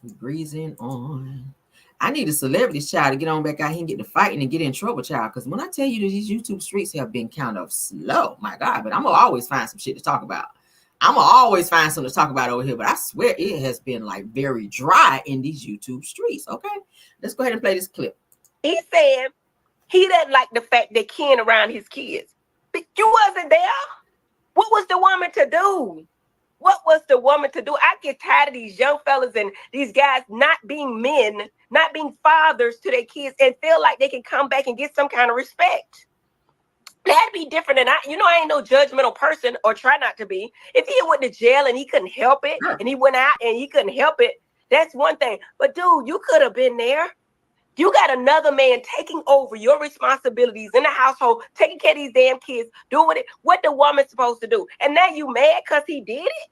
We're breezing on. I need a celebrity child to get on back out here and get to fighting and get in trouble, child. Because when I tell you that these YouTube streets have been kind of slow, my God, but I'm going to always find some shit to talk about. I'm going to always find something to talk about over here. But I swear it has been like very dry in these YouTube streets. Okay. Let's go ahead and play this clip. He said he doesn't like the fact that Ken around his kids. But you wasn't there. What was the woman to do? What was the woman to do? I get tired of these young fellas and these guys not being men, not being fathers to their kids and feel like they can come back and get some kind of respect. That'd be different. And I ain't no judgmental person or try not to be. If he went to jail and he couldn't help it and he went out and he couldn't help it, that's one thing. But dude, you could have been there. You got another man taking over your responsibilities in the household, taking care of these damn kids, doing it, what the woman's supposed to do. And now you mad because he did it?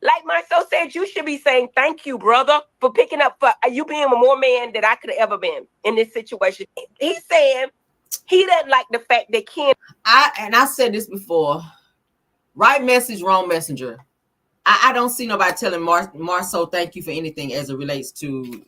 Like Marceau said, you should be saying, thank you, brother, for picking up, for you being a more man than I could have ever been in this situation. He said he doesn't like the fact that Ken. I said this before, right message, wrong messenger. I don't see nobody telling Marceau thank you for anything as it relates to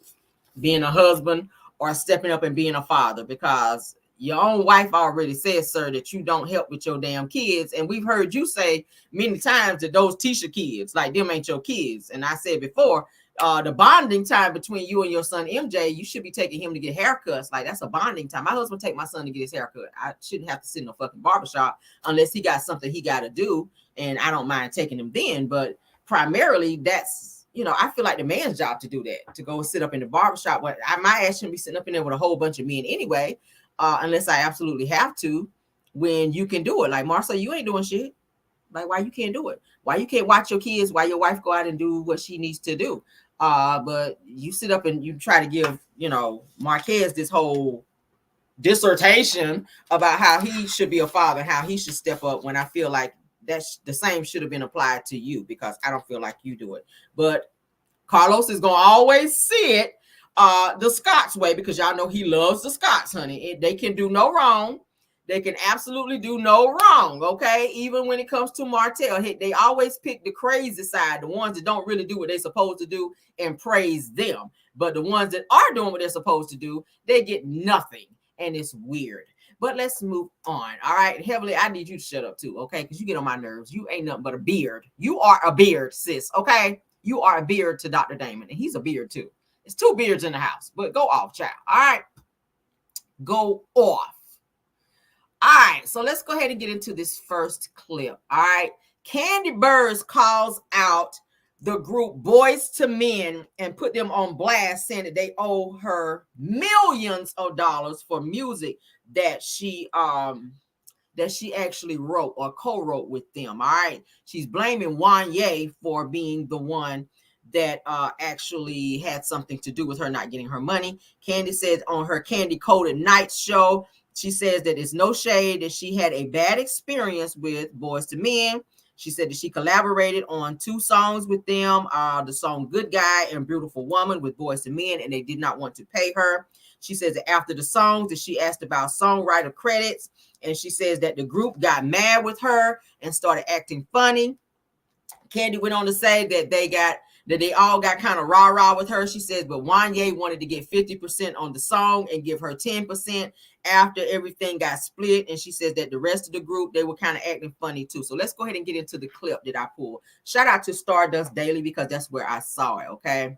being a husband or stepping up and being a father, because your own wife already said, sir, that you don't help with your damn kids. And we've heard you say many times that those Tisha kids, like them ain't your kids. And I said before, the bonding time between you and your son, MJ, you should be taking him to get haircuts. Like, that's a bonding time. My husband take my son to get his haircut. I shouldn't have to sit in a fucking barbershop unless he got something he got to do. And I don't mind taking him then. But primarily that's, I feel like the man's job to do that, to go and sit up in the barbershop. But my ass shouldn't be sitting up in there with a whole bunch of men anyway, unless I absolutely have to, when you can do it. Like, Marcel, you ain't doing shit. Like, why you can't do it? Why you can't watch your kids while your wife go out and do what she needs to do? But you sit up and you try to give, Marquez this whole dissertation about how he should be a father, how he should step up, when I feel like that's the same should have been applied to you, because I don't feel like you do it. But Carlos is going to always see it the Scots way, because y'all know he loves the Scots, honey. They can do no wrong. They can absolutely do no wrong, okay? Even when it comes to Martell, they always pick the crazy side, the ones that don't really do what they're supposed to do, and praise them. But the ones that are doing what they're supposed to do, they get nothing, and it's weird. But let's move on, all right? Heavily, I need you to shut up too, okay? Because you get on my nerves. You ain't nothing but a beard. You are a beard, sis, okay? You are a beard to Dr. Damon, and he's a beard too. It's two beards in the house, but go off, child, all right? Go off. All right, so let's go ahead and get into this first clip. All right, Kandi Burruss calls out the group Boyz II Men and put them on blast, saying that they owe her millions of dollars for music that she actually wrote or co-wrote with them. All right, she's blaming Wanye for being the one that actually had something to do with her not getting her money. Kandi says on her Kandi Coated Nights show, she says that it's no shade that she had a bad experience with Boyz II Men. She said that she collaborated on 2 songs with them, the song Good Guy and Beautiful Woman with Boyz II Men, and they did not want to pay her. She says that after the songs that she asked about songwriter credits, and she says that the group got mad with her and started acting funny. Kandi went on to say that they all got kind of rah-rah with her. She says, but Wanye wanted to get 50% on the song and give her 10% after everything got split. And she says that the rest of the group, they were kind of acting funny too. So let's go ahead and get into the clip that I pulled. Shout out to Stardust Daily, because that's where I saw it, okay?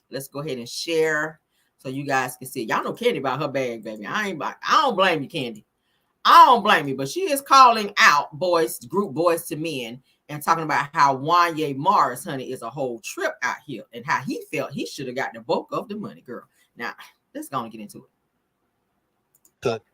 Let's go ahead and share so you guys can see. Y'all know Kandi about her bag, baby. I don't blame you, Kandi. I don't blame you, but she is calling out group Boyz II Men, and talking about how Wanye Morris, honey, is a whole trip out here, and how he felt he should have got the bulk of the money, girl. Now, let's go and get into it.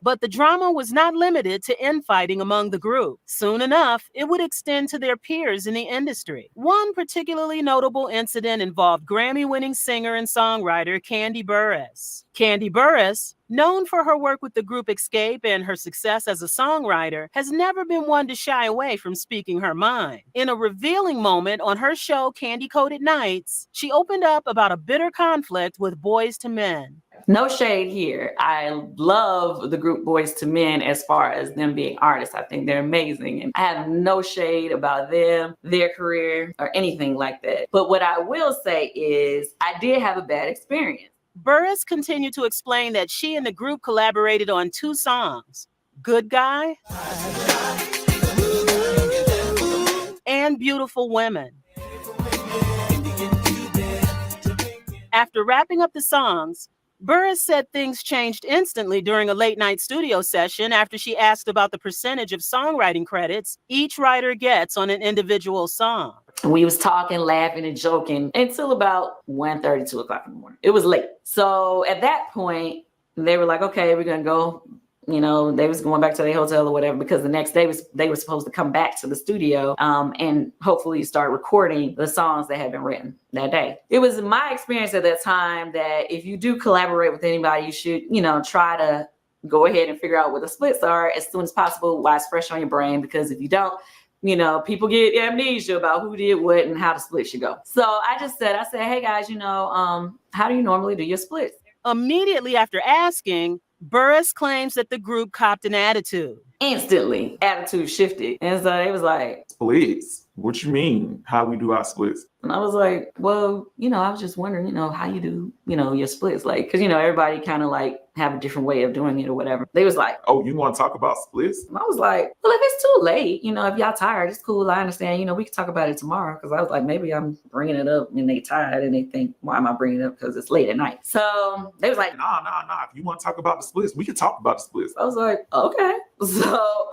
But the drama was not limited to infighting among the group. Soon enough, it would extend to their peers in the industry. One particularly notable incident involved Grammy-winning singer and songwriter Kandi Burruss. Kandi Burruss, known for her work with the group Escape and her success as a songwriter, has never been one to shy away from speaking her mind. In a revealing moment on her show Kandi Coated Nights, she opened up about a bitter conflict with Boyz II Men. No shade here. I love the group Boyz II Men as far as them being artists. I think they're amazing. And I have no shade about them, their career, or anything like that. But what I will say is I did have a bad experience. Burruss continued to explain that she and the group collaborated on 2 songs, Good Guy and Beautiful Women. After wrapping up the songs, Burruss said things changed instantly during a late-night studio session after she asked about the percentage of songwriting credits each writer gets on an individual song. We was talking, laughing, and joking until about 1:30, 2 o'clock in the morning. It was late. So at that point, they were like, okay, we're going to go. You know, they was going back to their hotel or whatever, because the next day they were supposed to come back to the studio and hopefully start recording the songs that had been written that day. It was my experience at that time that if you do collaborate with anybody, you should, try to go ahead and figure out what the splits are as soon as possible while it's fresh on your brain, because if you don't, people get amnesia about who did what and how the split should go. So I said, hey guys, how do you normally do your splits? Immediately after asking, Burruss claims that the group copped an attitude. Instantly, attitude shifted. And so they was like, splits? What you mean? How we do our splits? And I was like, well, I was just wondering, how you do, your splits. Like, because, everybody kind of like have a different way of doing it or whatever. They was like, oh, you want to talk about splits? And I was like, well, if it's too late, if y'all tired, it's cool. I understand, we can talk about it tomorrow. Because I was like, maybe I'm bringing it up and they tired and they think, why am I bringing it up? Because it's late at night. So they was like, nah. If you want to talk about the splits, we can talk about the splits. I was like, okay. So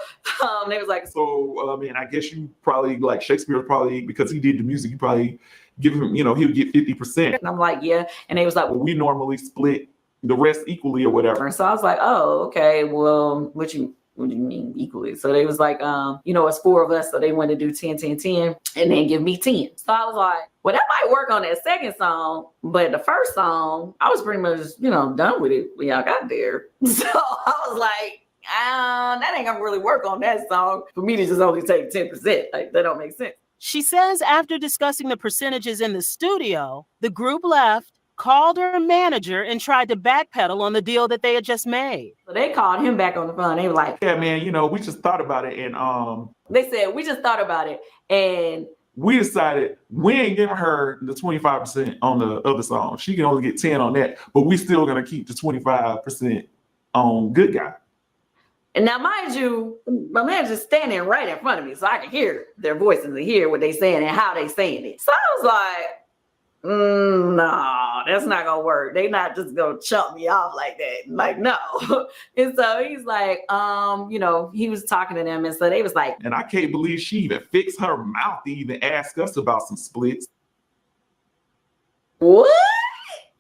they was like, so, I guess you probably like Shakespeare probably, because he did the music, you probably give him, he would get 50%. And I'm like, yeah. And they was like, well, we normally split the rest equally or whatever. So I was like, oh, okay. Well, what you what do you mean equally? So they was like, it's 4 of us, so they wanted to do 10, 10, 10, and then give me 10. So I was like, well, that might work on that second song, but the first song, I was pretty much, done with it when y'all got there. So I was like, that ain't gonna really work on that song for me to just only take 10%. Like, that don't make sense. She says after discussing the percentages in the studio, the group left, called her manager, and tried to backpedal on the deal that they had just made. So they called him back on the phone. They were like, yeah, man, we just thought about it, and they said, we just thought about it, and we decided we ain't giving her the 25% on the other song. She can only get 10 on that, but we still gonna keep the 25% on Good Guy. And now, mind you, my manager's standing right in front of me, so I can hear their voices and hear what they saying and how they saying it. So I was like, no, that's not gonna work. They not just gonna chump me off like that. Like, no. And so he's like, he was talking to them, and so they was like, and I can't believe she even fixed her mouth to even ask us about some splits. What?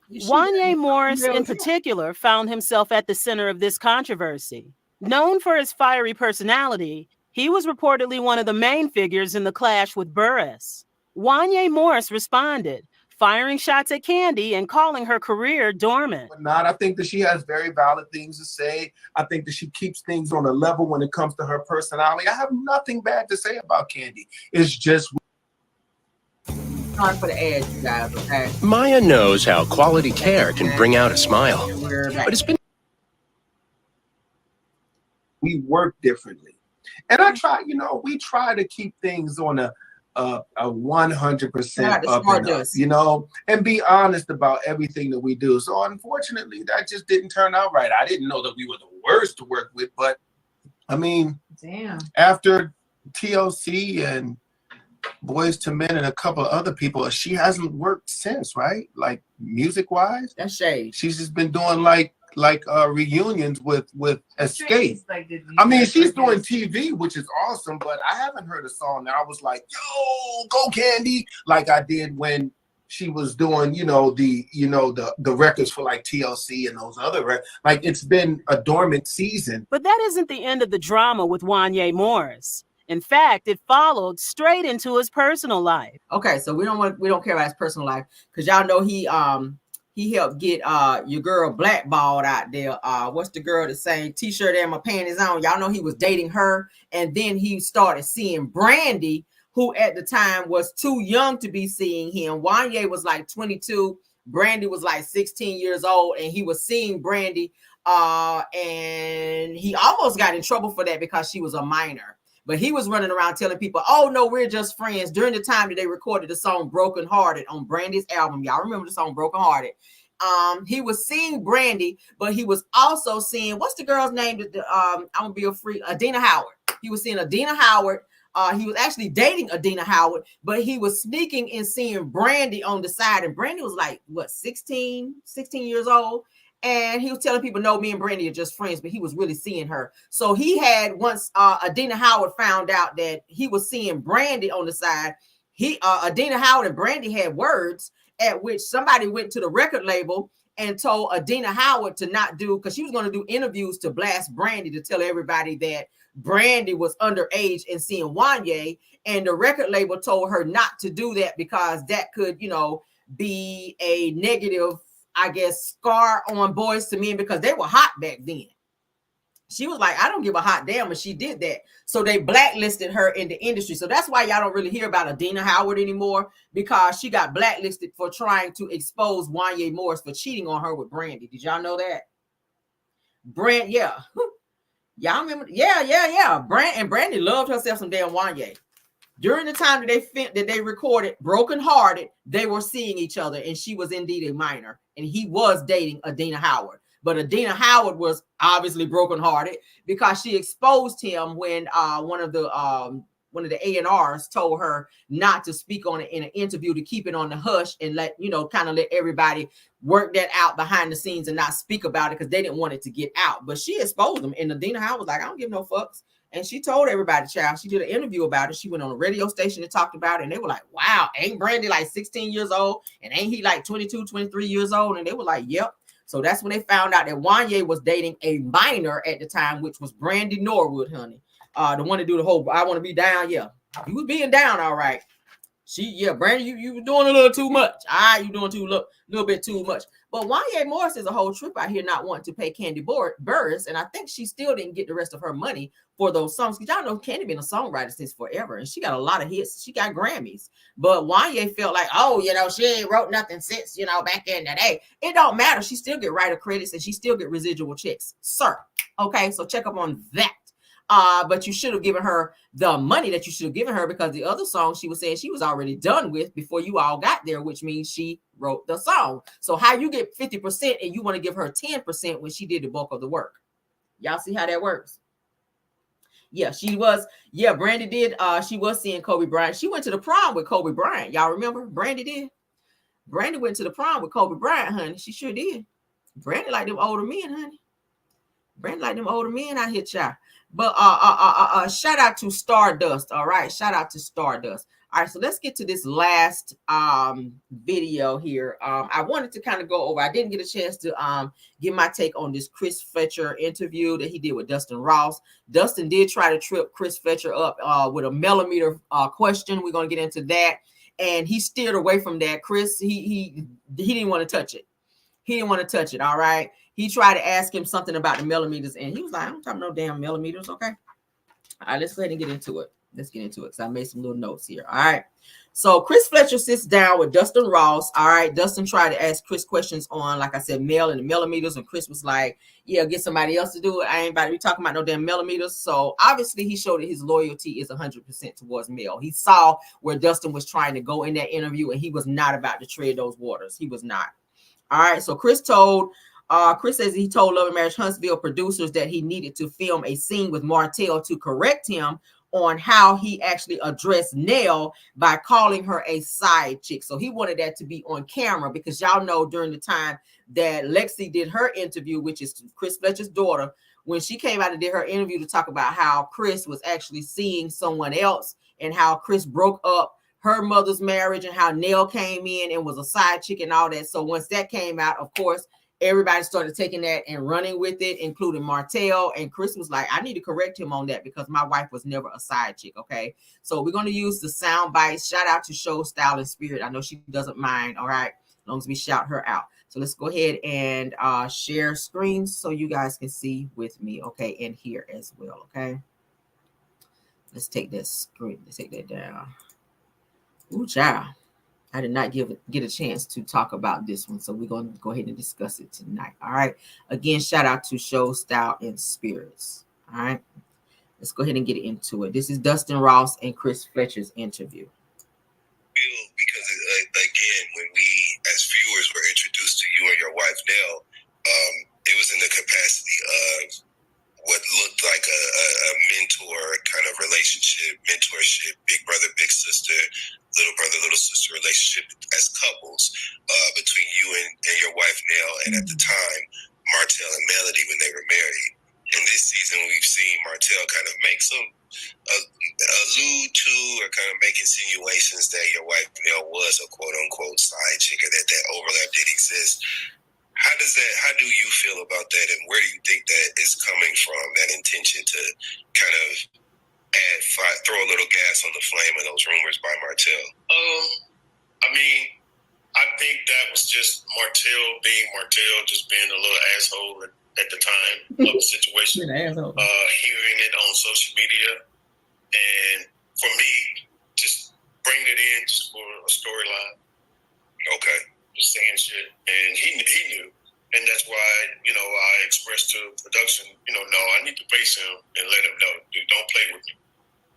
Wanye Morris, in particular, found himself at the center of this controversy. Known for his fiery personality, he was reportedly one of the main figures in the clash with Burruss. Wanye Morris responded, firing shots at Kandi and calling her career dormant. I think that she has very valid things to say. I think that she keeps things on a level when it comes to her personality. I have nothing bad to say about Kandi. It's just time for the ads, you guys, okay? Maya knows how quality care can bring out a smile, but it's been... We work differently. And I try, we try to keep things on a 100% up and up, and be honest about everything that we do. So unfortunately, that just didn't turn out right. I didn't know that we were the worst to work with, but I mean, after TLC and Boyz II Men and a couple of other people, she hasn't worked since, right? Like music-wise, that's shade. She's just been doing like reunions with Escape. I mean, she's doing TV, which is awesome, but I haven't heard a song that I was like, yo, go Kandi, like I did when she was doing, the records for like TLC and those other records. Like, it's been a dormant season. But that isn't the end of the drama with Wanye Morris. In fact, it followed straight into his personal life. Okay, so we don't care about his personal life, because y'all know he helped get your girl blackballed out there. What's the girl that sang T-shirt and my panties on? Y'all know he was dating her, and then he started seeing Brandy, who at the time was too young to be seeing him. Wanye was like 22, Brandy was like 16 years old, and he was seeing Brandy, and he almost got in trouble for that because she was a minor. But he was running around telling people, oh, no, we're just friends, during the time that they recorded the song Broken Hearted on Brandy's album. Y'all remember the song Broken Hearted. He was seeing Brandy, but he was also seeing, what's the girl's name? I'm going to be a freak, Adina Howard. He was seeing Adina Howard. He was actually dating Adina Howard, but he was sneaking and seeing Brandy on the side. And Brandy was like, 16 years old. And he was telling people, no, me and Brandy are just friends, but he was really seeing her. So he had, once Adina Howard found out that he was seeing Brandy on the side, Adina Howard and Brandy had words, at which somebody went to the record label and told Adina Howard to not do, because she was going to do interviews to blast Brandy, to tell everybody that Brandy was underage and seeing Wanye. And the record label told her not to do that because that could, be a negative, I guess, scar on Boyz II Men, because they were hot back then. She was like, I don't give a hot damn if she did that. So they blacklisted her in the industry. So that's why y'all don't really hear about Adina Howard anymore, because she got blacklisted for trying to expose Wanye Morris for cheating on her with Brandy. Did y'all know that? Yeah. Y'all remember? Yeah. Brandy loved herself some damn Wanye. During the time that they recorded Broken Hearted, they were seeing each other, and she was indeed a minor, and he was dating Adina Howard. But Adina Howard was obviously brokenhearted because she exposed him when one of the A&Rs told her not to speak on it in an interview, to keep it on the hush and let everybody work that out behind the scenes and not speak about it, because they didn't want it to get out. But she exposed him, and Adina Howard was like, I don't give no fucks. And she told everybody, child, she did an interview about it. She went on a radio station and talked about it. And they were like, wow, ain't Brandy like 16 years old? And ain't he like 22, 23 years old? And they were like, yep. So that's when they found out that Wanya was dating a minor at the time, which was Brandy Norwood, honey. The one to do the whole I want to be down. Yeah, you was being down, all right. Brandy, you were doing a little too much. You doing little bit too much. But Wanya Morris is a whole trip out here not wanting to pay Kandi Burruss, and I think she still didn't get the rest of her money for those songs. Because y'all know Kandi been a songwriter since forever, and she got a lot of hits. She got Grammys. But Wanya felt like, she ain't wrote nothing since, back in the day. It don't matter. She still get writer credits, and she still get residual checks, sir. Okay, so check up on that. But you should have given her the money that you should have given her, because the other song she was saying she was already done with before you all got there, which means she wrote the song. So how you get 50% and you want to give her 10% when she did the bulk of the work? Y'all see how that works? Yeah, Brandy did. She was seeing Kobe Bryant. She went to the prom with Kobe Bryant. Y'all remember? Brandy did. Brandy went to the prom with Kobe Bryant, honey. She sure did. Brandy like them older men, honey. Brandy like them older men out here, child. But shout out to Stardust. All right, shout out to Stardust. All right, so let's get to this last video here. I wanted to kind of go over. I didn't get a chance to give my take on this Chris Fletcher interview that he did with Dustin Ross. Dustin did try to trip Chris Fletcher up with a millimeter question. We're gonna get into that, and he steered away from that. Chris, he didn't want to touch it. He didn't want to touch it. All right. He tried to ask him something about the millimeters, and he was like, I don't talk no damn millimeters, okay? All right, let's go ahead and get into it. Let's get into it, because I made some little notes here, all right? So Chris Fletcher sits down with Dustin Ross, all right? Dustin tried to ask Chris questions on, like I said, mil and the millimeters, and Chris was like, yeah, get somebody else to do it. I ain't about to be talking about no damn millimeters. So obviously he showed that his loyalty is 100% towards mil. He saw where Dustin was trying to go in that interview, and he was not about to tread those waters. He was not. All right, so Chris says he told Love and Marriage Huntsville producers that he needed to film a scene with Martell to correct him on how he actually addressed Nell by calling her a side chick. So he wanted that to be on camera, because y'all know during the time that Lexi did her interview, which is Chris Fletcher's daughter, when she came out and did her interview to talk about how Chris was actually seeing someone else and how Chris broke up her mother's marriage and how Nell came in and was a side chick and all that. So once that came out, of course, everybody started taking that and running with it, including Martell. And Chris was like, I need to correct him on that, because my wife was never a side chick. Okay. So we're going to use the sound bites. Shout out to Show Style and Spirit. I know she doesn't mind. All right. As long as we shout her out. So let's go ahead and share screens so you guys can see with me. Okay. And here as well. Okay. Let's take that screen. Let's take that down. Ooh, child. I did not get a chance to talk about this one, so we're going to go ahead and discuss it tonight. All right. Again, shout out to Show Style and Spirits. All right. Let's go ahead and get into it. This is Dustin Ross and Chris Fletcher's interview. Because again, when we as viewers were introduced to you and your wife Nell, it was in the capacity of what looked like a mentor kind of relationship, mentorship, big brother, big sister, little brother, little sister relationship as couples between you and your wife Nell, and at the time Martell and Melody when they were married. And this season we've seen Martell kind of make some allude to or kind of make insinuations that your wife Nell was a quote unquote side chick, or that overlap did exist. How do you feel about that, and where do you think that is coming from, that intention to kind of throw a little gas on the flame of those rumors by Martell? I mean, I think that was just Martell being Martell, just being a little asshole at the time of the situation. Hearing it on social media, and for me, just bringing it in just for a storyline. Okay. Just saying shit, and he knew, and that's why I expressed to production, no, I need to face him and let him know, dude, don't play with me.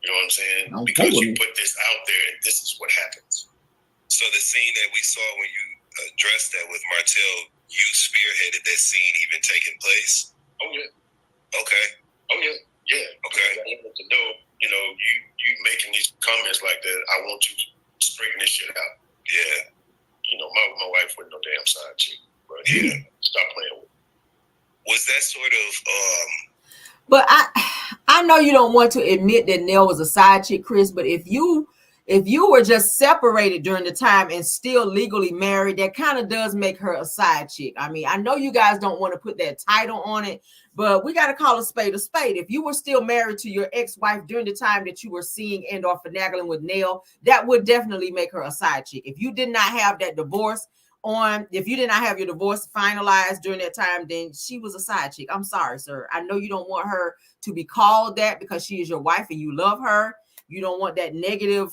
You know what I'm saying? Because you put this out there, and this is what happens. So the scene that we saw when you addressed that with Martell, you spearheaded that scene even taking place? Oh yeah. Okay. Oh yeah. Yeah. Okay. I wanted to know, you making these comments like that, I want you to straighten this shit out. Yeah. My wife wasn't no damn side chick, but yeah, stop playing with me. Was that sort of But I know you don't want to admit that Nell was a side chick, Chris, but if you If you were just separated during the time and still legally married, that kind of does make her a side chick. I mean, I know you guys don't want to put that title on it, but we got to call a spade a spade. If you were still married to your ex-wife during the time that you were seeing and or finagling with Nell, that would definitely make her a side chick. If you did not have that divorce if you did not have your divorce finalized during that time, then she was a side chick. I'm sorry, sir. I know you don't want her to be called that because she is your wife and you love her. You don't want that negative,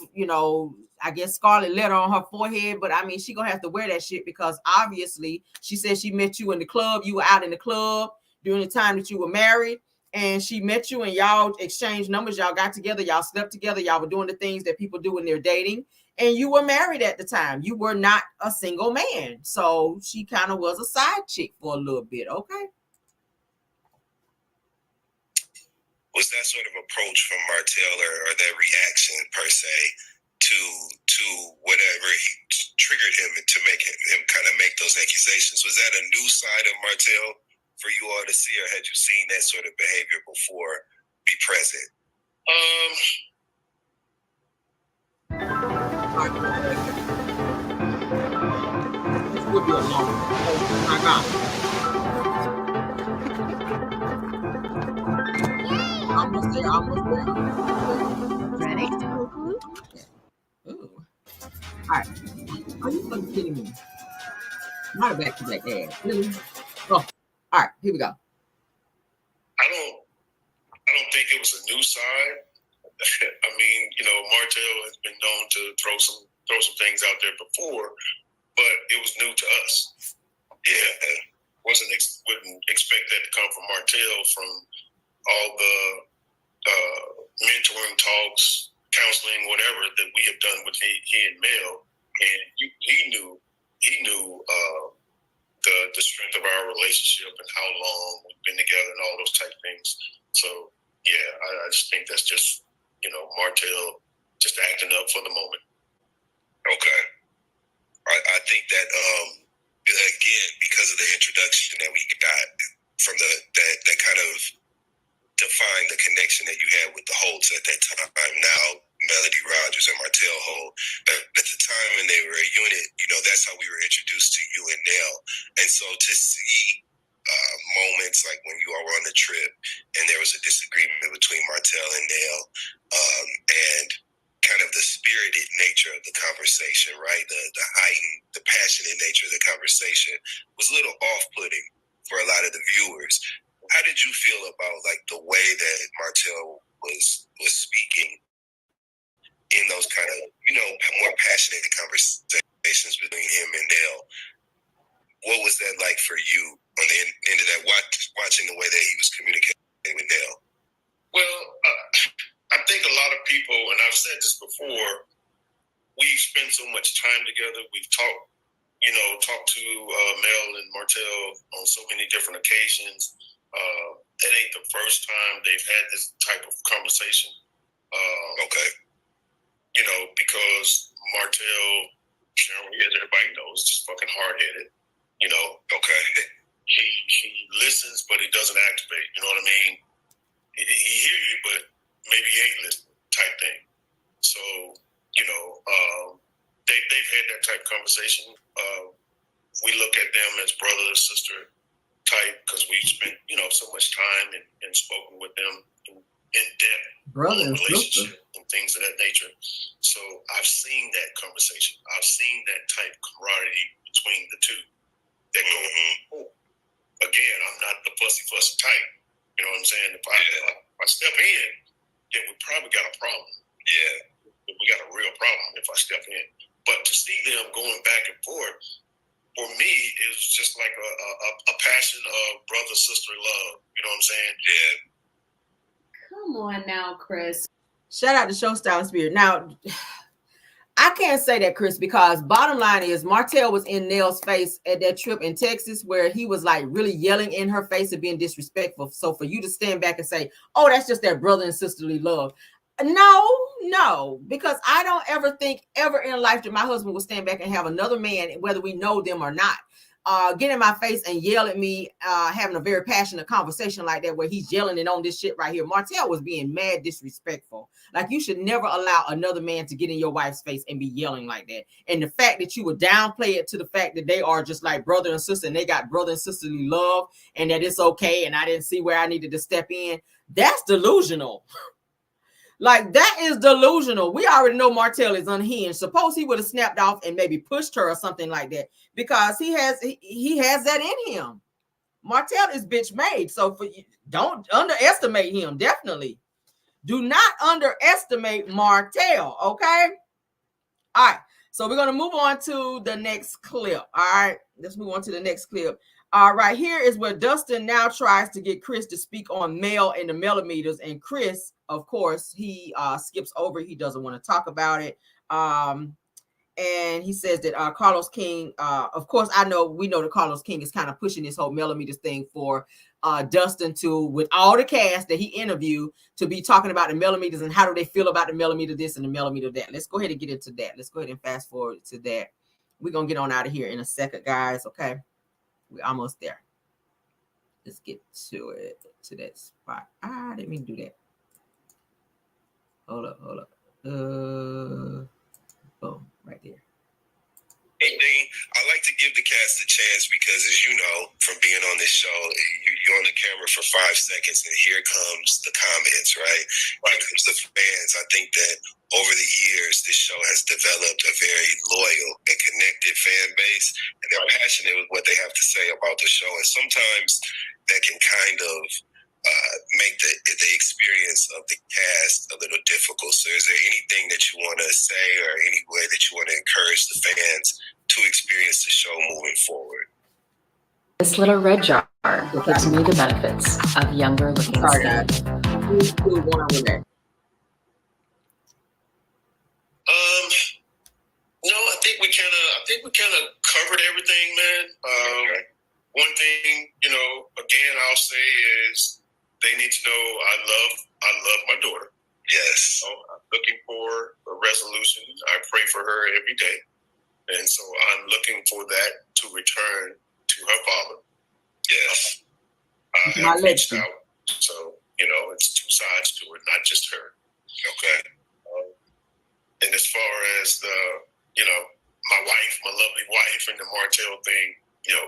I guess scarlet letter on her forehead, but I mean, she gonna have to wear that shit because obviously she said she met you in the club. You were out in the club during the time that you were married, and she met you and y'all exchanged numbers. Y'all got together, y'all slept together, y'all were doing the things that people do when they're dating, and you were married at the time. You were not a single man. So she kind of was a side chick for a little bit, okay? Was that sort of approach from Martell or that reaction per se to whatever he triggered him to make him kind of make those accusations? Was that a new side of Martell for you all to see, or had you seen that sort of behavior before be present? This would be a long one. Oh my God. Almost there. Ready? Ooh. All right. Are you fucking kidding me? Not a back-to-back ad. Really? Oh. All right. Here we go. I don't think it was a new side. I mean, Martell has been known to throw some things out there before, but it was new to us. Yeah, wouldn't expect that to come from Martell from all the mentoring talks, counseling, whatever that we have done with he and Mel, and he knew the strength of our relationship and how long we've been together and all those type of things. So yeah, I just think that's just Martell just acting up for the moment. Okay, I think that again, because of the introduction that we got from that kind of defined the connection that you had with the Holts at that time. Now Melody Rogers and Martell Holt. At the time when they were a unit, that's how we were introduced to you and Nell. And so to see moments like when you all were on the trip and there was a disagreement between Martell and Nell, and kind of the spirited nature of the conversation, right? The heightened, the passionate nature of the conversation was a little off-putting for a lot of the viewers. How did you feel about like the way that Martell was speaking in those kind of, more passionate conversations between him and Nell? What was that like for you on the end of that, watching the way that he was communicating with Nell? Well, I think a lot of people, and I've said this before, we've spent so much time together. We've talked to Mel and Martell on so many different occasions. That ain't the first time they've had this type of conversation. Okay. Because Martell, as everybody knows, is just fucking hard-headed. Okay. He listens, but he doesn't activate. You know what I mean? He hear you, but maybe he ain't listening type thing. So, they've had that type of conversation. We look at them as brother and sister type because we spent, so much time and spoken with them in depth. Brother and relationship and things of that nature. So I've seen that conversation. I've seen that type of camaraderie between the two. That go, again, I'm not the fussy type. You know what I'm saying? If I step in, then we probably got a problem. Yeah. We got a real problem if I step in. But to see them going back and forth, for me, it was just like a passion of brother-sister love. You know what I'm saying? Yeah. Come on now, Chris. Shout out to Showstyle Spirit. Now, I can't say that, Chris, because bottom line is Martell was in Nell's face at that trip in Texas where he was like really yelling in her face and being disrespectful. So for you to stand back and say, oh, that's just that brother and sisterly love. No, because I don't ever think ever in life that my husband will stand back and have another man, whether we know them or not. get in my face and yell at me, having a very passionate conversation like that, where he's yelling and on this shit right here. Martell was being mad disrespectful. Like, you should never allow another man to get in your wife's face and be yelling like that. And the fact that you would downplay it to the fact that they are just like brother and sister, and they got brother and sisterly love, and that it's okay, and I didn't see where I needed to step in. That's delusional. Like, that is delusional. We already know Martell is unhinged. Suppose he would have snapped off and maybe pushed her or something like that, because he has that in him. Martell is bitch made. So don't underestimate him. Definitely do not underestimate Martell. Okay. All right. So we're going to move on to the next clip. All right. Let's move on to the next clip. All right. Here is where Dustin now tries to get Chris to speak on Mel and the millimeters, and Chris, of course, he skips over. He doesn't want to talk about it. And he says that Carlos King, of course, we know that Carlos King is kind of pushing this whole millimeters thing for Dustin to, with all the cast that he interviewed, to be talking about the millimeters and how do they feel about the millimeter this and the millimeter that. Let's go ahead and get into that. Let's go ahead and fast forward to that. We're going to get on out of here in a second, guys. Okay. We're almost there. Let's get to it, to that spot. I didn't mean to do that. Hold up. Boom, right there. Hey, Dean, I like to give the cast a chance because, as you know, from being on this show, you're on the camera for 5 seconds, and here comes the comments, right? Here comes the fans. I think that over the years, this show has developed a very loyal and connected fan base, and they're passionate with what they have to say about the show. And sometimes that can kind of make the experience of the cast a little difficult. So is there anything that you want to say, or any way that you want to encourage the fans to experience the show moving forward? This little red jar gives me the benefits of younger looking skin. No, I think we kind of covered everything, man. One thing, again, I'll say is they need to know I love my daughter. Yes. So I'm looking for a resolution. I pray for her every day. And so I'm looking for that to return to her father. Yes. I have reached out. So, it's two sides to it, not just her. Okay. And as far as my wife, my lovely wife, and the Martell thing,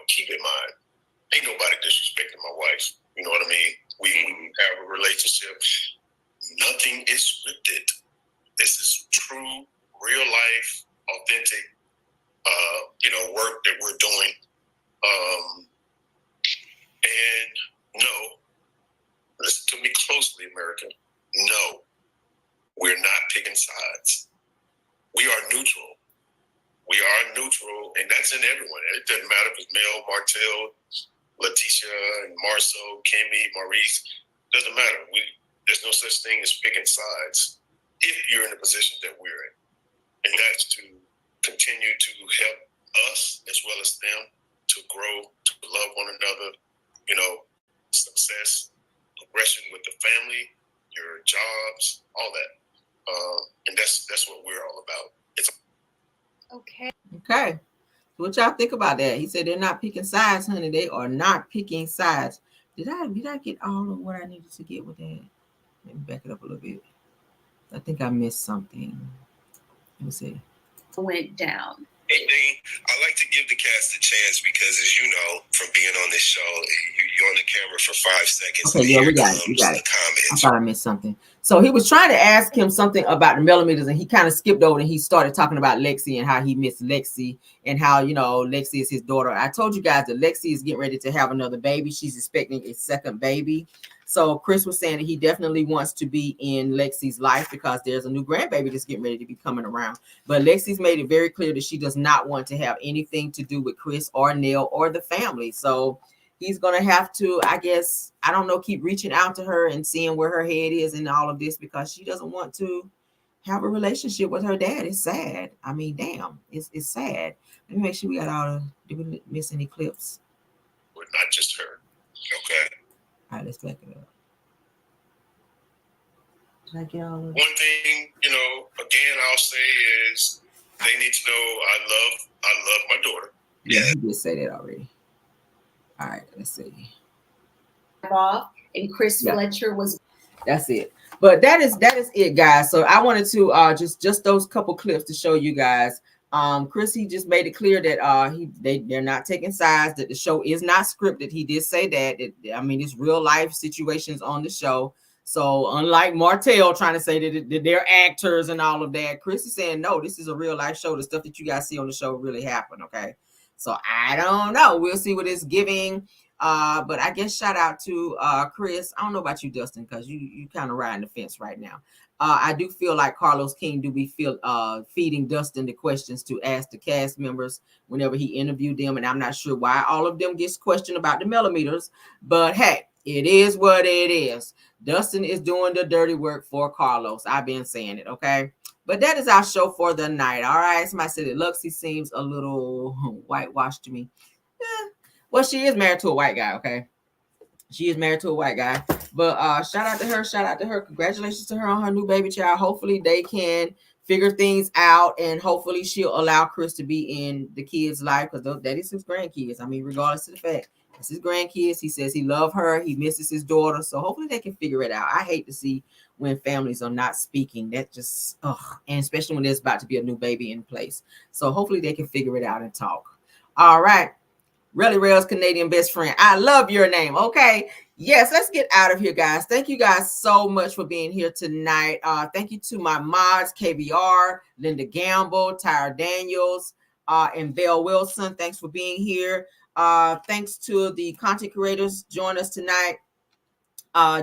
keep in mind, ain't nobody disrespecting my wife. You know what I mean? We have a relationship. Nothing is scripted. This is true, real life, authentic, work that we're doing. And no, listen to me closely, American. No, we're not picking sides. We are neutral. We are neutral, and that's in everyone. It doesn't matter if it's Mel, Martell, Letitia, and Marceau, Kimmy, Maurice. Doesn't matter. There's no such thing as picking sides if you're in the position that we're in. And that's to continue to help us as well as them to grow, to love one another, success, progression with the family, your jobs, all that. And that's what we're all about. Okay. What y'all think about that? He said they're not picking sides, honey. They are not picking sides. Did I get all of what I needed to get with that? Let me back it up a little bit. I think I missed something. Let me see. Went down. Hey, Dean, I like to give the cast a chance because, as you know, from being on this show, you're on the camera for 5 seconds. Okay, yeah, we got it. I thought I missed something. So he was trying to ask him something about the millimeters, and he kind of skipped over and he started talking about Lexi and how he missed Lexi and how, Lexi is his daughter. I told you guys that Lexi is getting ready to have another baby. She's expecting a second baby. So Chris was saying that he definitely wants to be in Lexi's life because there's a new grandbaby that's getting ready to be coming around. But Lexi's made it very clear that she does not want to have anything to do with Chris or Nell or the family. So he's going to have to, I guess, I don't know, keep reaching out to her and seeing where her head is in all of this because she doesn't want to have a relationship with her dad. It's sad. I mean, damn, it's sad. Let me make sure we got all the, did we miss any clips? But not just her. Okay. All right, let's back it up. Did I get all of One thing, again, I'll say is they need to know I love my daughter. Yeah, he did say that already. All right, let's see. Off and Chris Fletcher was. That's it. But that is it, guys. So I wanted to just those couple clips to show you guys. Chris, he just made it clear that they're not taking sides, that the show is not scripted. He did say that. I mean, it's real life situations on the show. So unlike Martell trying to say that they're actors and all of that, Chris is saying, no, this is a real life show. The stuff that you guys see on the show really happened. Okay. So I don't know. We'll see what it's giving. But I guess shout out to Chris. I don't know about you, Dustin, because you kind of riding the fence right now. I do feel like Carlos King do be feeding Dustin the questions to ask the cast members whenever he interviewed them. And I'm not sure why all of them gets questioned about the millimeters. But hey, it is what it is. Dustin is doing the dirty work for Carlos. I've been saying it, okay? But that is our show for the night. All right. Somebody said that Luxie seems a little whitewashed to me. Well, she is married to a white guy, okay? She is married to a white guy. But shout out to her. Shout out to her. Congratulations to her on her new baby child. Hopefully they can figure things out, and hopefully she'll allow Chris to be in the kids' life, because that is his grandkids. I mean, regardless of the fact, it's his grandkids. He says he loves her. He misses his daughter. So hopefully they can figure it out. I hate to see when families are not speaking. That just, and especially when there's about to be a new baby in place. So hopefully they can figure it out and talk. All right. Relly Rail's Canadian best friend. I love your name. Okay. Yes, let's get out of here, guys. Thank you guys so much for being here tonight. Thank you to my mods, KBR, Linda Gamble, Tyra Daniels, and Val Wilson. Thanks for being here. Thanks to the content creators joining us tonight.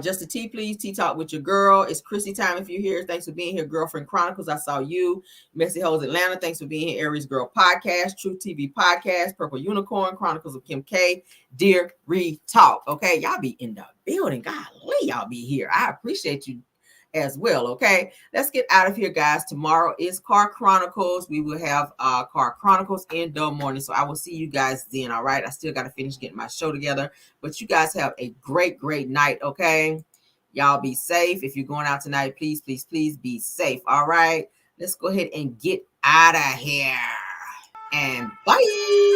Just a tea, please. Tea talk with your girl. It's Chrissy time if you're here. Thanks for being here. Girlfriend Chronicles, I saw you. Messy Hoes Atlanta, thanks for being here. Aries Girl Podcast, True TV Podcast, Purple Unicorn, Chronicles of Kim K, Dear Talk. Okay, y'all be in the building. Golly, y'all be here. I appreciate you as well. Okay, let's get out of here, guys. Tomorrow is Car Chronicles. We will have Car Chronicles in the morning, so I will see you guys then. All right, I still got to finish getting my show together, but you guys have a great night. Okay, y'all be safe. If you're going out tonight, please be safe. All right, let's go ahead and get out of here, and bye.